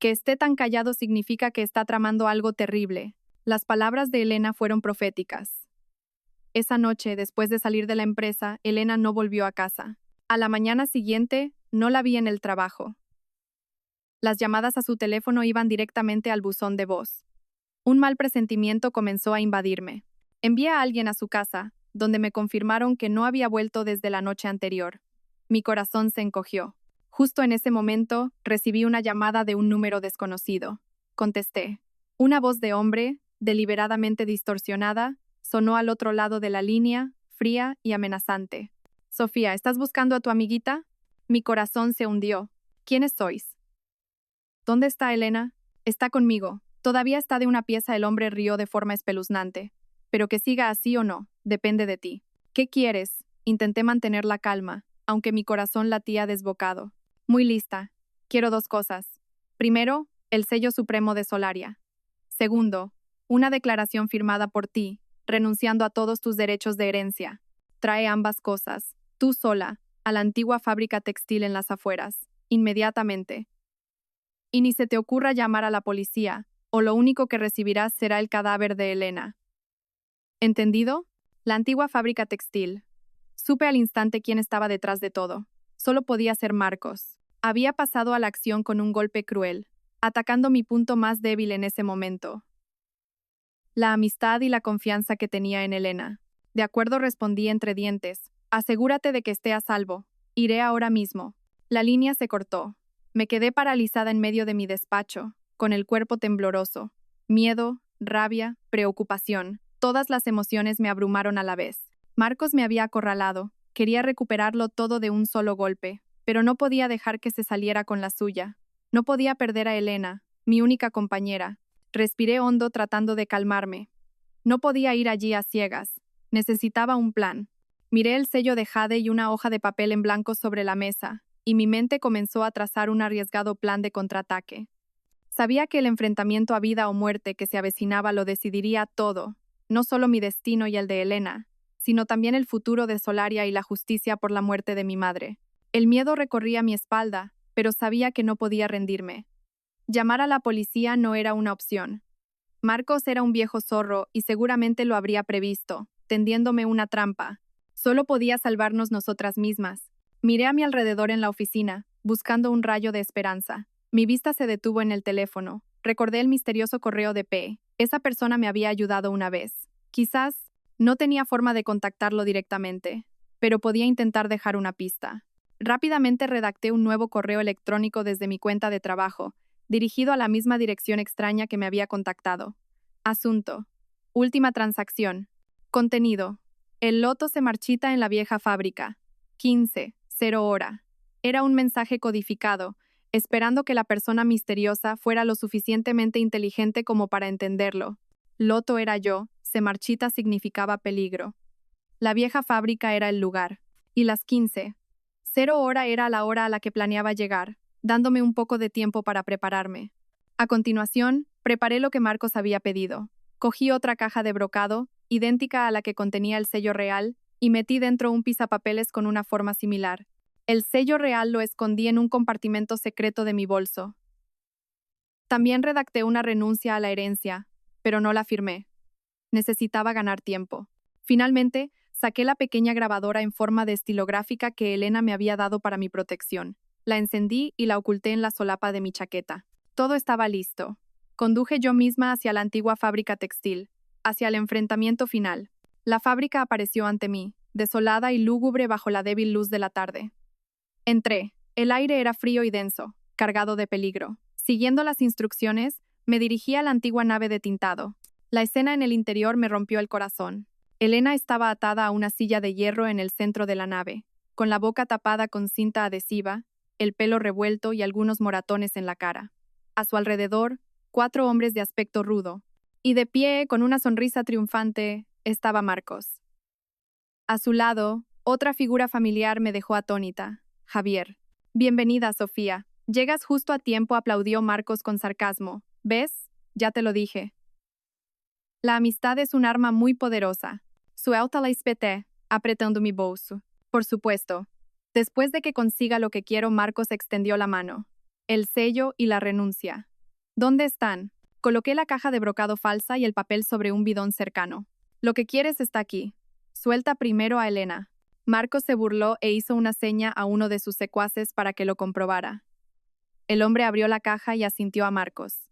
Que esté tan callado significa que está tramando algo terrible. Las palabras de Elena fueron proféticas. Esa noche, después de salir de la empresa, Elena no volvió a casa. A la mañana siguiente, no la vi en el trabajo. Las llamadas a su teléfono iban directamente al buzón de voz. Un mal presentimiento comenzó a invadirme. Envié a alguien a su casa, donde me confirmaron que no había vuelto desde la noche anterior. Mi corazón se encogió. Justo en ese momento, recibí una llamada de un número desconocido. Contesté. Una voz de hombre, deliberadamente distorsionada, sonó al otro lado de la línea, fría y amenazante. Sofía, ¿estás buscando a tu amiguita? Mi corazón se hundió. ¿Quiénes sois? ¿Dónde está Elena? Está conmigo. Todavía está de una pieza. El hombre rió de forma espeluznante. Pero que siga así o no, depende de ti. ¿Qué quieres? Intenté mantener la calma, aunque mi corazón latía desbocado. Muy lista. Quiero dos cosas. Primero, el sello supremo de Solaria. Segundo, una declaración firmada por ti, renunciando a todos tus derechos de herencia. Trae ambas cosas, tú sola, a la antigua fábrica textil en las afueras, inmediatamente. Y ni se te ocurra llamar a la policía, o lo único que recibirás será el cadáver de Elena. ¿Entendido? La antigua fábrica textil. Supe al instante quién estaba detrás de todo. Solo podía ser Marcos. Había pasado a la acción con un golpe cruel, atacando mi punto más débil en ese momento. La amistad y la confianza que tenía en Elena. De acuerdo, respondí entre dientes. Asegúrate de que esté a salvo. Iré ahora mismo. La línea se cortó. Me quedé paralizada en medio de mi despacho, con el cuerpo tembloroso. Miedo, rabia, preocupación. Todas las emociones me abrumaron a la vez. Marcos me había acorralado. Quería recuperarlo todo de un solo golpe, pero no podía dejar que se saliera con la suya. No podía perder a Elena, mi única compañera. Respiré hondo tratando de calmarme. No podía ir allí a ciegas. Necesitaba un plan. Miré el sello de jade y una hoja de papel en blanco sobre la mesa, y mi mente comenzó a trazar un arriesgado plan de contraataque. Sabía que el enfrentamiento a vida o muerte que se avecinaba lo decidiría todo, no solo mi destino y el de Elena, sino también el futuro de Solaria y la justicia por la muerte de mi madre. El miedo recorría mi espalda, pero sabía que no podía rendirme. Llamar a la policía no era una opción. Marcos era un viejo zorro y seguramente lo habría previsto, tendiéndome una trampa. Solo podía salvarnos nosotras mismas. Miré a mi alrededor en la oficina, buscando un rayo de esperanza. Mi vista se detuvo en el teléfono. Recordé el misterioso correo de P. Esa persona me había ayudado una vez. Quizás no tenía forma de contactarlo directamente, pero podía intentar dejar una pista. Rápidamente redacté un nuevo correo electrónico desde mi cuenta de trabajo, dirigido a la misma dirección extraña que me había contactado. Asunto. Última transacción. Contenido. El loto se marchita en la vieja fábrica. 15, 0 hora. Era un mensaje codificado, esperando que la persona misteriosa fuera lo suficientemente inteligente como para entenderlo. Loto era yo, se marchita significaba peligro. La vieja fábrica era el lugar. Y las 15, 0 hora era la hora a la que planeaba llegar, dándome un poco de tiempo para prepararme. A continuación, preparé lo que Marcos había pedido. Cogí otra caja de brocado, idéntica a la que contenía el sello real, y metí dentro un pisapapeles con una forma similar. El sello real lo escondí en un compartimento secreto de mi bolso. También redacté una renuncia a la herencia, pero no la firmé. Necesitaba ganar tiempo. Finalmente, saqué la pequeña grabadora en forma de estilográfica que Elena me había dado para mi protección. La encendí y la oculté en la solapa de mi chaqueta. Todo estaba listo. Conduje yo misma hacia la antigua fábrica textil, hacia el enfrentamiento final. La fábrica apareció ante mí, desolada y lúgubre bajo la débil luz de la tarde. Entré. El aire era frío y denso, cargado de peligro. Siguiendo las instrucciones, me dirigí a la antigua nave de tintado. La escena en el interior me rompió el corazón. Elena estaba atada a una silla de hierro en el centro de la nave, con la boca tapada con cinta adhesiva, el pelo revuelto y algunos moratones en la cara. A su alrededor, 4 hombres de aspecto rudo. Y de pie, con una sonrisa triunfante, estaba Marcos. A su lado, otra figura familiar me dejó atónita. Javier. Bienvenida, Sofía. Llegas justo a tiempo, aplaudió Marcos con sarcasmo. ¿Ves? Ya te lo dije. La amistad es un arma muy poderosa. Suelta la espeté, apretando mi bolso. Por supuesto. Después de que consiga lo que quiero, Marcos extendió la mano. El sello y la renuncia. ¿Dónde están? Coloqué la caja de brocado falsa y el papel sobre un bidón cercano. Lo que quieres está aquí. Suelta primero a Elena. Marcos se burló e hizo una seña a uno de sus secuaces para que lo comprobara. El hombre abrió la caja y asintió a Marcos.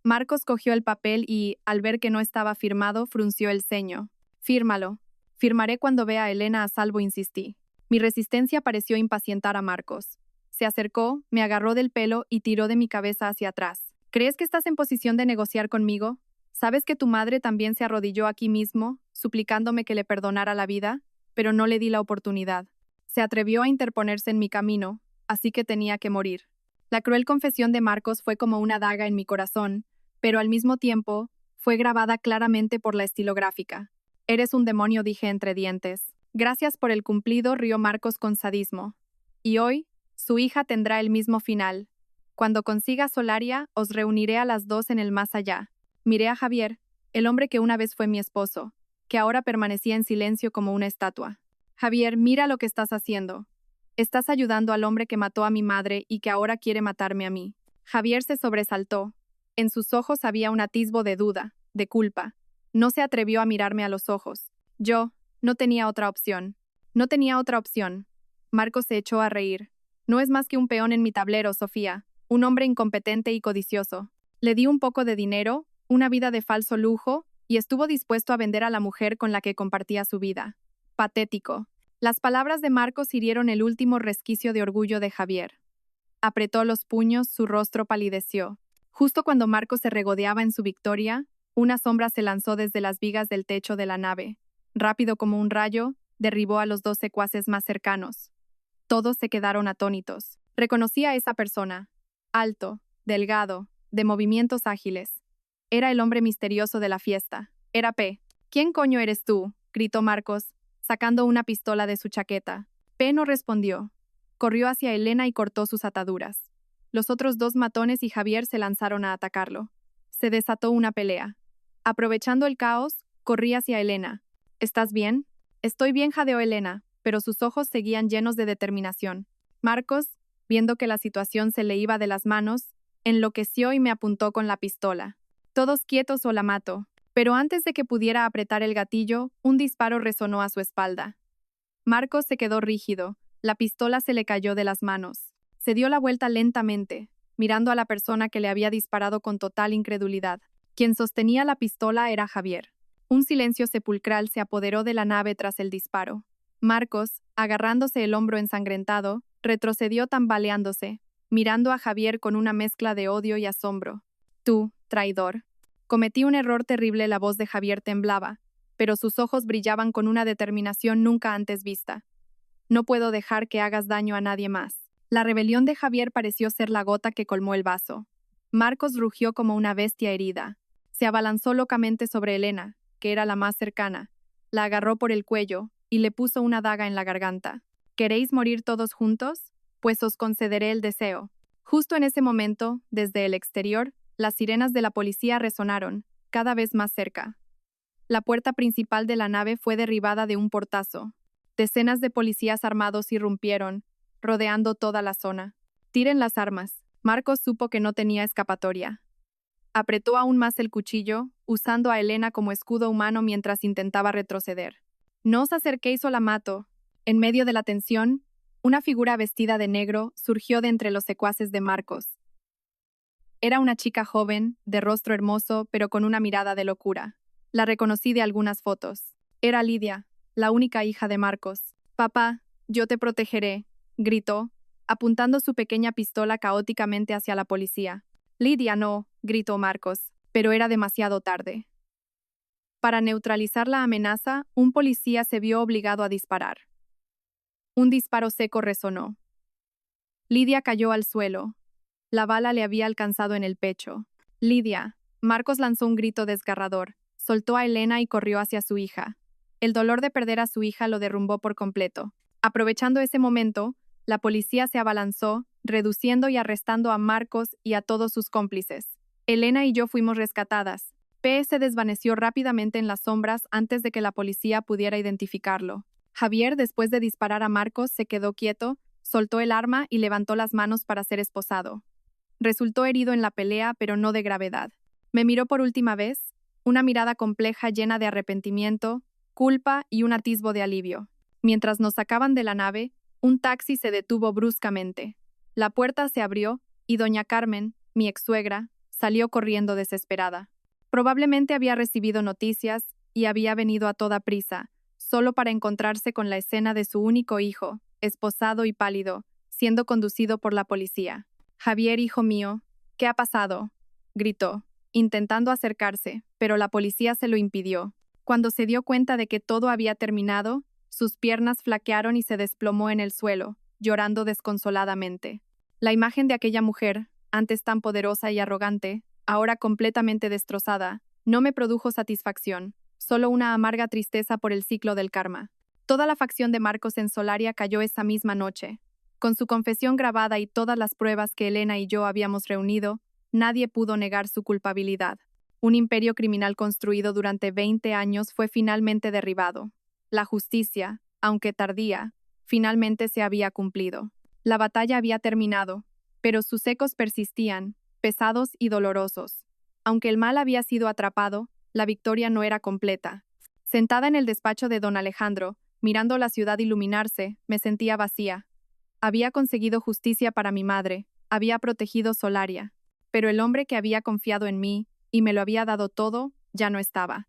Marcos cogió el papel y, al ver que no estaba firmado, frunció el ceño. Fírmalo. Firmaré cuando vea a Elena a salvo, insistí. Mi resistencia pareció impacientar a Marcos. Se acercó, me agarró del pelo y tiró de mi cabeza hacia atrás. ¿Crees que estás en posición de negociar conmigo? ¿Sabes que tu madre también se arrodilló aquí mismo, suplicándome que le perdonara la vida? Pero no le di la oportunidad. Se atrevió a interponerse en mi camino, así que tenía que morir. La cruel confesión de Marcos fue como una daga en mi corazón, pero al mismo tiempo, fue grabada claramente por la estilográfica. Eres un demonio, dije entre dientes. Gracias por el cumplido, rió Marcos con sadismo. Y hoy, su hija tendrá el mismo final. Cuando consiga Solaria, os reuniré a las 2 en el más allá. Miré a Javier, el hombre que una vez fue mi esposo, que ahora permanecía en silencio como una estatua. Javier, mira lo que estás haciendo. Estás ayudando al hombre que mató a mi madre y que ahora quiere matarme a mí. Javier se sobresaltó. En sus ojos había un atisbo de duda, de culpa. No se atrevió a mirarme a los ojos. Yo, no tenía otra opción. No tenía otra opción. Marcos se echó a reír. No es más que un peón en mi tablero, Sofía. Un hombre incompetente y codicioso. Le di un poco de dinero, una vida de falso lujo, y estuvo dispuesto a vender a la mujer con la que compartía su vida. Patético. Las palabras de Marcos hirieron el último resquicio de orgullo de Javier. Apretó los puños, su rostro palideció. Justo cuando Marcos se regodeaba en su victoria, una sombra se lanzó desde las vigas del techo de la nave. Rápido como un rayo, derribó a los 2 secuaces más cercanos. Todos se quedaron atónitos. Reconocí a esa persona. Alto, delgado, de movimientos ágiles. Era el hombre misterioso de la fiesta. Era P. ¿Quién coño eres tú?, gritó Marcos, sacando una pistola de su chaqueta. P no respondió. Corrió hacia Elena y cortó sus ataduras. Los otros 2 matones y Javier se lanzaron a atacarlo. Se desató una pelea. Aprovechando el caos, corrí hacia Elena. ¿Estás bien? Estoy bien, jadeó Elena, pero sus ojos seguían llenos de determinación. Marcos, viendo que la situación se le iba de las manos, enloqueció y me apuntó con la pistola. Todos quietos o la mato. Pero antes de que pudiera apretar el gatillo, un disparo resonó a su espalda. Marcos se quedó rígido. La pistola se le cayó de las manos. Se dio la vuelta lentamente, mirando a la persona que le había disparado con total incredulidad. Quien sostenía la pistola era Javier. Un silencio sepulcral se apoderó de la nave tras el disparo. Marcos, agarrándose el hombro ensangrentado, Retrocedió tambaleándose, mirando a Javier con una mezcla de odio y asombro. Tú, traidor. Cometí un error terrible. La voz de Javier temblaba, pero sus ojos brillaban con una determinación nunca antes vista. No puedo dejar que hagas daño a nadie más. La rebelión de Javier pareció ser la gota que colmó el vaso. Marcos rugió como una bestia herida. Se abalanzó locamente sobre Elena, que era la más cercana. La agarró por el cuello y le puso una daga en la garganta. ¿Queréis morir todos juntos? Pues os concederé el deseo. Justo en ese momento, desde el exterior, las sirenas de la policía resonaron, cada vez más cerca. La puerta principal de la nave fue derribada de un portazo. Decenas de policías armados irrumpieron, rodeando toda la zona. Tiren las armas. Marcos supo que no tenía escapatoria. Apretó aún más el cuchillo, usando a Elena como escudo humano mientras intentaba retroceder. No os acerquéis o la mato. En medio de la tensión, una figura vestida de negro surgió de entre los secuaces de Marcos. Era una chica joven, de rostro hermoso, pero con una mirada de locura. La reconocí de algunas fotos. Era Lidia, la única hija de Marcos. «Papá, yo te protegeré», gritó, apuntando su pequeña pistola caóticamente hacia la policía. «Lidia, no», gritó Marcos, pero era demasiado tarde. Para neutralizar la amenaza, un policía se vio obligado a disparar. Un disparo seco resonó. Lidia cayó al suelo. La bala le había alcanzado en el pecho. «Lidia». Marcos lanzó un grito desgarrador, soltó a Elena y corrió hacia su hija. El dolor de perder a su hija lo derrumbó por completo. Aprovechando ese momento, la policía se abalanzó, reduciendo y arrestando a Marcos y a todos sus cómplices. Elena y yo fuimos rescatadas. P. se desvaneció rápidamente en las sombras antes de que la policía pudiera identificarlo. Javier, después de disparar a Marcos, se quedó quieto, soltó el arma y levantó las manos para ser esposado. Resultó herido en la pelea, pero no de gravedad. Me miró por última vez, una mirada compleja llena de arrepentimiento, culpa y un atisbo de alivio. Mientras nos sacaban de la nave, un taxi se detuvo bruscamente. La puerta se abrió y doña Carmen, mi ex-suegra, salió corriendo desesperada. Probablemente había recibido noticias y había venido a toda prisa, solo para encontrarse con la escena de su único hijo, esposado y pálido, siendo conducido por la policía. «Javier, hijo mío, ¿qué ha pasado?», gritó, intentando acercarse, pero la policía se lo impidió. Cuando se dio cuenta de que todo había terminado, sus piernas flaquearon y se desplomó en el suelo, llorando desconsoladamente. La imagen de aquella mujer, antes tan poderosa y arrogante, ahora completamente destrozada, no me produjo satisfacción, solo una amarga tristeza por el ciclo del karma. Toda la facción de Marcos en Solaria cayó esa misma noche. Con su confesión grabada y todas las pruebas que Elena y yo habíamos reunido, nadie pudo negar su culpabilidad. Un imperio criminal construido durante 20 años fue finalmente derribado. La justicia, aunque tardía, finalmente se había cumplido. La batalla había terminado, pero sus ecos persistían, pesados y dolorosos. Aunque el mal había sido atrapado, la victoria no era completa. Sentada en el despacho de don Alejandro, mirando la ciudad iluminarse, me sentía vacía. Había conseguido justicia para mi madre, había protegido Solaria, pero el hombre que había confiado en mí, y me lo había dado todo, ya no estaba.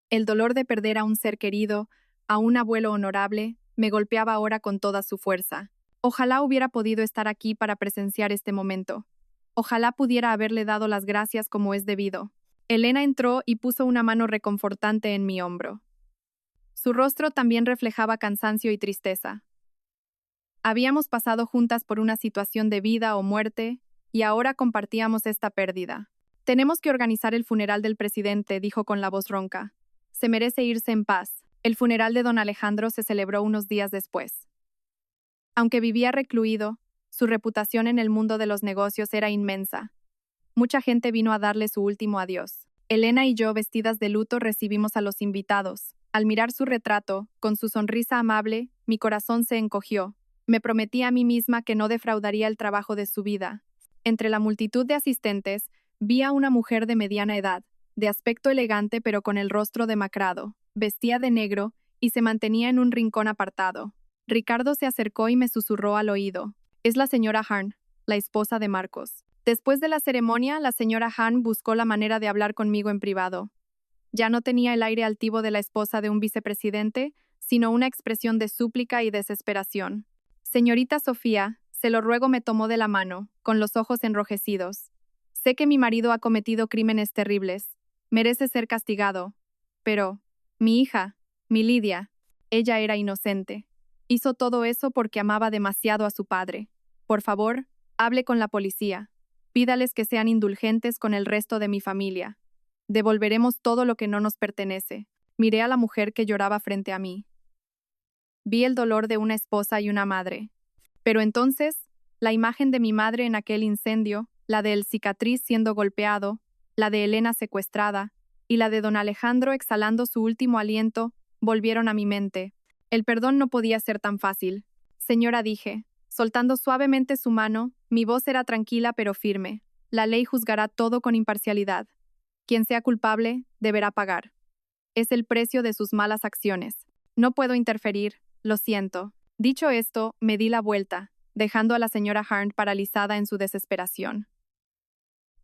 El dolor de perder a un ser querido, a un abuelo honorable, me golpeaba ahora con toda su fuerza. Ojalá hubiera podido estar aquí para presenciar este momento. Ojalá pudiera haberle dado las gracias como es debido. Elena entró y puso una mano reconfortante en mi hombro. Su rostro también reflejaba cansancio y tristeza. Habíamos pasado juntas por una situación de vida o muerte, y ahora compartíamos esta pérdida. «Tenemos que organizar el funeral del presidente», dijo con la voz ronca. «Se merece irse en paz». El funeral de don Alejandro se celebró unos días después. Aunque vivía recluido, su reputación en el mundo de los negocios era inmensa. Mucha gente vino a darle su último adiós. Elena y yo, vestidas de luto, recibimos a los invitados. Al mirar su retrato, con su sonrisa amable, mi corazón se encogió. Me prometí a mí misma que no defraudaría el trabajo de su vida. Entre la multitud de asistentes, vi a una mujer de mediana edad, de aspecto elegante pero con el rostro demacrado. Vestía de negro y se mantenía en un rincón apartado. Ricardo se acercó y me susurró al oído. «Es la señora Hahn, la esposa de Marcos». Después de la ceremonia, la señora Hahn buscó la manera de hablar conmigo en privado. Ya no tenía el aire altivo de la esposa de un vicepresidente, sino una expresión de súplica y desesperación. Señorita Sofía, se lo ruego, me tomó de la mano, con los ojos enrojecidos. Sé que mi marido ha cometido crímenes terribles. Merece ser castigado. Pero, mi hija, mi Lidia, ella era inocente. Hizo todo eso porque amaba demasiado a su padre. Por favor, hable con la policía. Pídales que sean indulgentes con el resto de mi familia. Devolveremos todo lo que no nos pertenece. Miré a la mujer que lloraba frente a mí. Vi el dolor de una esposa y una madre. Pero entonces, la imagen de mi madre en aquel incendio, la de El Cicatriz siendo golpeado, la de Elena secuestrada, y la de don Alejandro exhalando su último aliento, volvieron a mi mente. El perdón no podía ser tan fácil. Señora, dije, soltando suavemente su mano, mi voz era tranquila pero firme. La ley juzgará todo con imparcialidad. Quien sea culpable, deberá pagar. Es el precio de sus malas acciones. No puedo interferir, lo siento. Dicho esto, me di la vuelta, dejando a la señora Harn paralizada en su desesperación.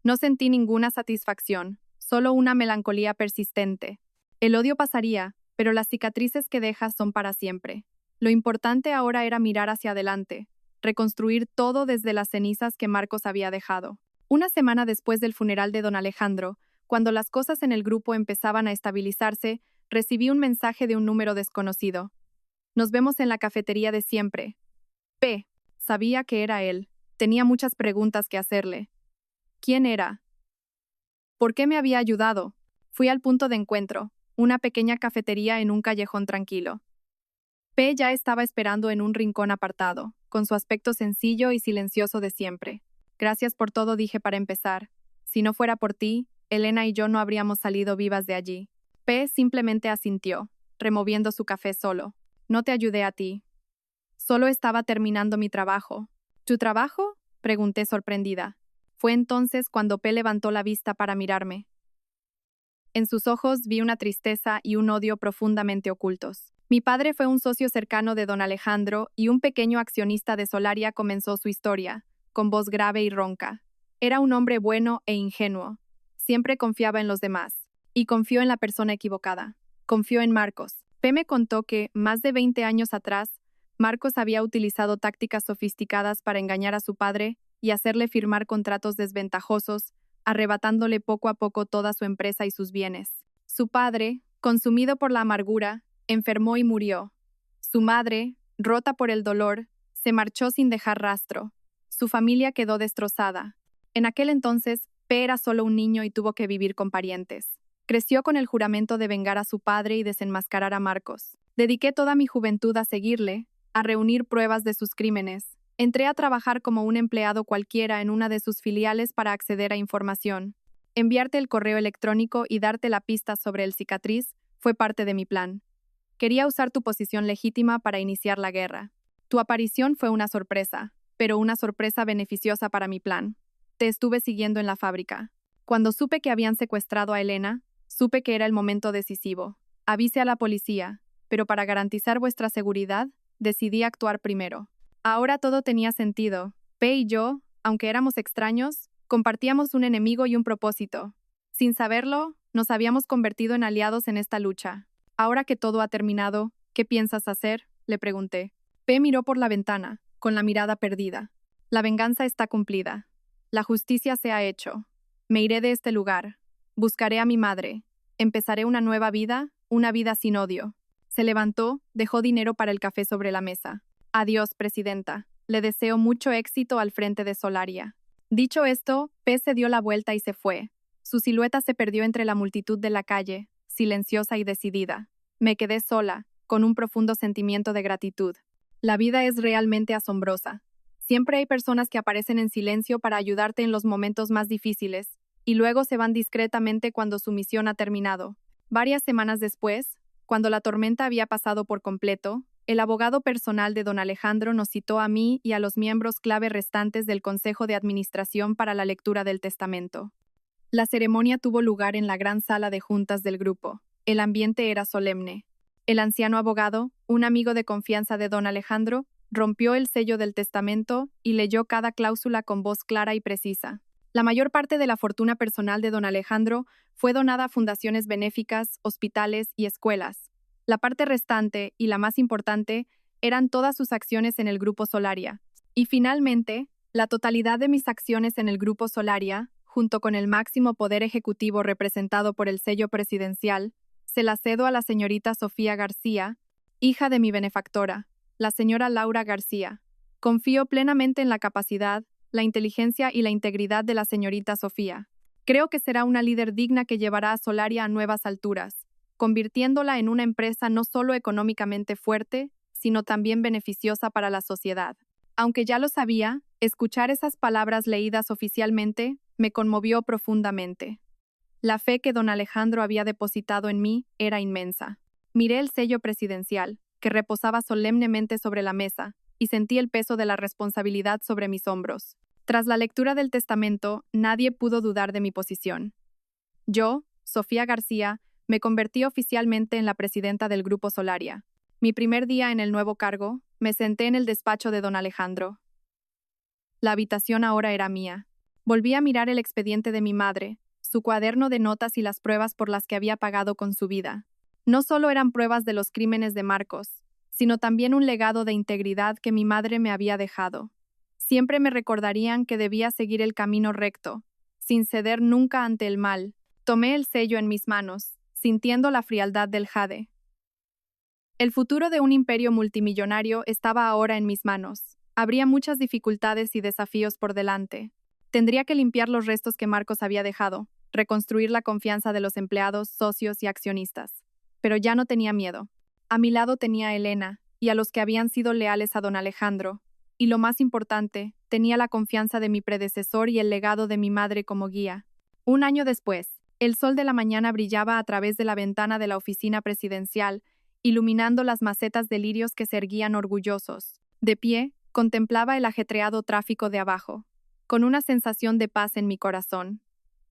No sentí ninguna satisfacción, solo una melancolía persistente. El odio pasaría, pero las cicatrices que deja son para siempre. Lo importante ahora era mirar hacia adelante, reconstruir todo desde las cenizas que Marcos había dejado. Una semana después del funeral de don Alejandro, cuando las cosas en el grupo empezaban a estabilizarse, recibí un mensaje de un número desconocido. Nos vemos en la cafetería de siempre. P. Sabía que era él. Tenía muchas preguntas que hacerle. ¿Quién era? ¿Por qué me había ayudado? Fui al punto de encuentro, una pequeña cafetería en un callejón tranquilo. P. ya estaba esperando en un rincón apartado, con su aspecto sencillo y silencioso de siempre. Gracias por todo, dije para empezar. Si no fuera por ti, Elena y yo no habríamos salido vivas de allí. P. simplemente asintió, removiendo su café solo. No te ayudé a ti. Solo estaba terminando mi trabajo. ¿Tu trabajo? Pregunté sorprendida. Fue entonces cuando P. levantó la vista para mirarme. En sus ojos vi una tristeza y un odio profundamente ocultos. Mi padre fue un socio cercano de don Alejandro y un pequeño accionista de Solaria comenzó su historia, con voz grave y ronca. Era un hombre bueno e ingenuo. Siempre confiaba en los demás. Y confió en la persona equivocada. Confió en Marcos. P. me contó que, más de 20 años atrás, Marcos había utilizado tácticas sofisticadas para engañar a su padre y hacerle firmar contratos desventajosos, arrebatándole poco a poco toda su empresa y sus bienes. Su padre, consumido por la amargura, enfermó y murió. Su madre, rota por el dolor, se marchó sin dejar rastro. Su familia quedó destrozada. En aquel entonces, P. era solo un niño y tuvo que vivir con parientes. Creció con el juramento de vengar a su padre y desenmascarar a Marcos. Dediqué toda mi juventud a seguirle, a reunir pruebas de sus crímenes. Entré a trabajar como un empleado cualquiera en una de sus filiales para acceder a información. Enviarte el correo electrónico y darte la pista sobre el cicatriz fue parte de mi plan. Quería usar tu posición legítima para iniciar la guerra. Tu aparición fue una sorpresa, pero una sorpresa beneficiosa para mi plan. Te estuve siguiendo en la fábrica. Cuando supe que habían secuestrado a Elena, supe que era el momento decisivo. Avise a la policía, pero para garantizar vuestra seguridad, decidí actuar primero. Ahora todo tenía sentido. P. y yo, aunque éramos extraños, compartíamos un enemigo y un propósito. Sin saberlo, nos habíamos convertido en aliados en esta lucha. Ahora que todo ha terminado, ¿qué piensas hacer?, le pregunté. P. miró por la ventana, con la mirada perdida. La venganza está cumplida. La justicia se ha hecho. Me iré de este lugar. Buscaré a mi madre. Empezaré una nueva vida, una vida sin odio. Se levantó, dejó dinero para el café sobre la mesa. Adiós, presidenta. Le deseo mucho éxito al frente de Solaria. Dicho esto, P. se dio la vuelta y se fue. Su silueta se perdió entre la multitud de la calle, silenciosa y decidida. Me quedé sola, con un profundo sentimiento de gratitud. La vida es realmente asombrosa. Siempre hay personas que aparecen en silencio para ayudarte en los momentos más difíciles, y luego se van discretamente cuando su misión ha terminado. Varias semanas después, cuando la tormenta había pasado por completo, el abogado personal de don Alejandro nos citó a mí y a los miembros clave restantes del Consejo de Administración para la lectura del testamento. La ceremonia tuvo lugar en la gran sala de juntas del grupo. El ambiente era solemne. El anciano abogado, un amigo de confianza de don Alejandro, rompió el sello del testamento y leyó cada cláusula con voz clara y precisa. La mayor parte de la fortuna personal de don Alejandro fue donada a fundaciones benéficas, hospitales y escuelas. La parte restante, y la más importante, eran todas sus acciones en el Grupo Solaria. Y finalmente, la totalidad de mis acciones en el Grupo Solaria, junto con el máximo poder ejecutivo representado por el sello presidencial, se la cedo a la señorita Sofía García, hija de mi benefactora, la señora Laura García. Confío plenamente en la capacidad, la inteligencia y la integridad de la señorita Sofía. Creo que será una líder digna que llevará a Solaria a nuevas alturas, convirtiéndola en una empresa no solo económicamente fuerte, sino también beneficiosa para la sociedad. Aunque ya lo sabía, escuchar esas palabras leídas oficialmente me conmovió profundamente. La fe que don Alejandro había depositado en mí era inmensa. Miré el sello presidencial, que reposaba solemnemente sobre la mesa, y sentí el peso de la responsabilidad sobre mis hombros. Tras la lectura del testamento, nadie pudo dudar de mi posición. Yo, Sofía García, me convertí oficialmente en la presidenta del Grupo Solaria. Mi primer día en el nuevo cargo, me senté en el despacho de don Alejandro. La habitación ahora era mía. Volví a mirar el expediente de mi madre, su cuaderno de notas y las pruebas por las que había pagado con su vida. No solo eran pruebas de los crímenes de Marcos, sino también un legado de integridad que mi madre me había dejado. Siempre me recordarían que debía seguir el camino recto, sin ceder nunca ante el mal. Tomé el sello en mis manos, sintiendo la frialdad del jade. El futuro de un imperio multimillonario estaba ahora en mis manos. Habría muchas dificultades y desafíos por delante. Tendría que limpiar los restos que Marcos había dejado, reconstruir la confianza de los empleados, socios y accionistas. Pero ya no tenía miedo. A mi lado tenía a Elena, y a los que habían sido leales a don Alejandro. Y lo más importante, tenía la confianza de mi predecesor y el legado de mi madre como guía. Un año después, el sol de la mañana brillaba a través de la ventana de la oficina presidencial, iluminando las macetas de lirios que se erguían orgullosos. De pie, contemplaba el ajetreado tráfico de abajo, con una sensación de paz en mi corazón.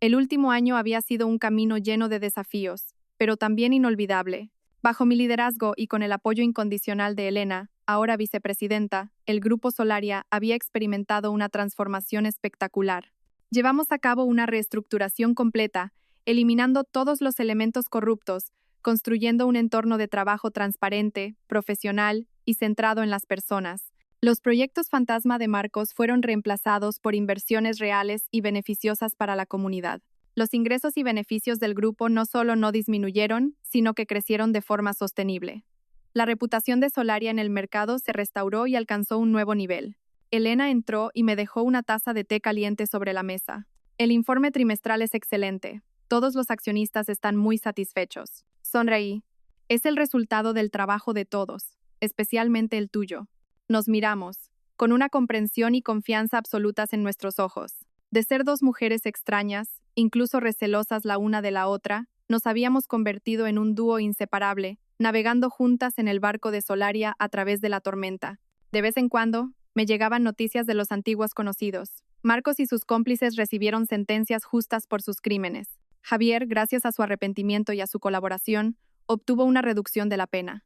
El último año había sido un camino lleno de desafíos, pero también inolvidable. Bajo mi liderazgo y con el apoyo incondicional de Elena, ahora vicepresidenta, el Grupo Solaria había experimentado una transformación espectacular. Llevamos a cabo una reestructuración completa, eliminando todos los elementos corruptos, construyendo un entorno de trabajo transparente, profesional y centrado en las personas. Los proyectos fantasma de Marcos fueron reemplazados por inversiones reales y beneficiosas para la comunidad. Los ingresos y beneficios del grupo no solo no disminuyeron, sino que crecieron de forma sostenible. La reputación de Solaria en el mercado se restauró y alcanzó un nuevo nivel. Elena entró y me dejó una taza de té caliente sobre la mesa. El informe trimestral es excelente. Todos los accionistas están muy satisfechos. Sonreí. Es el resultado del trabajo de todos, especialmente el tuyo. Nos miramos, con una comprensión y confianza absolutas en nuestros ojos. De ser dos mujeres extrañas, incluso recelosas la una de la otra, nos habíamos convertido en un dúo inseparable, navegando juntas en el barco de Solaria a través de la tormenta. De vez en cuando, me llegaban noticias de los antiguos conocidos. Marcos y sus cómplices recibieron sentencias justas por sus crímenes. Javier, gracias a su arrepentimiento y a su colaboración, obtuvo una reducción de la pena.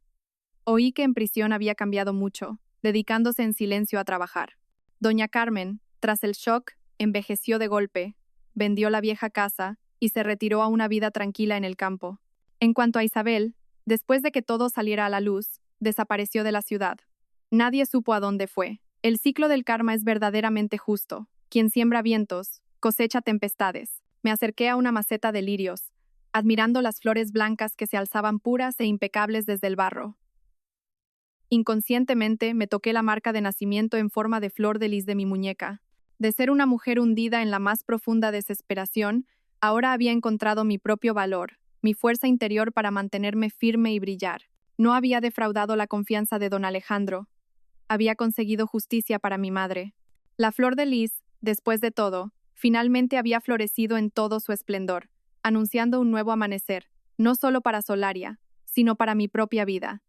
Oí que en prisión había cambiado mucho, dedicándose en silencio a trabajar. Doña Carmen, tras el shock, envejeció de golpe, vendió la vieja casa y se retiró a una vida tranquila en el campo. En cuanto a Isabel, después de que todo saliera a la luz, desapareció de la ciudad. Nadie supo a dónde fue. El ciclo del karma es verdaderamente justo. Quien siembra vientos, cosecha tempestades. Me acerqué a una maceta de lirios, admirando las flores blancas que se alzaban puras e impecables desde el barro. Inconscientemente me toqué la marca de nacimiento en forma de flor de lis de mi muñeca. De ser una mujer hundida en la más profunda desesperación, ahora había encontrado mi propio valor, mi fuerza interior para mantenerme firme y brillar. No había defraudado la confianza de don Alejandro. Había conseguido justicia para mi madre. La flor de lis, después de todo, finalmente había florecido en todo su esplendor, anunciando un nuevo amanecer, no solo para Solaria, sino para mi propia vida.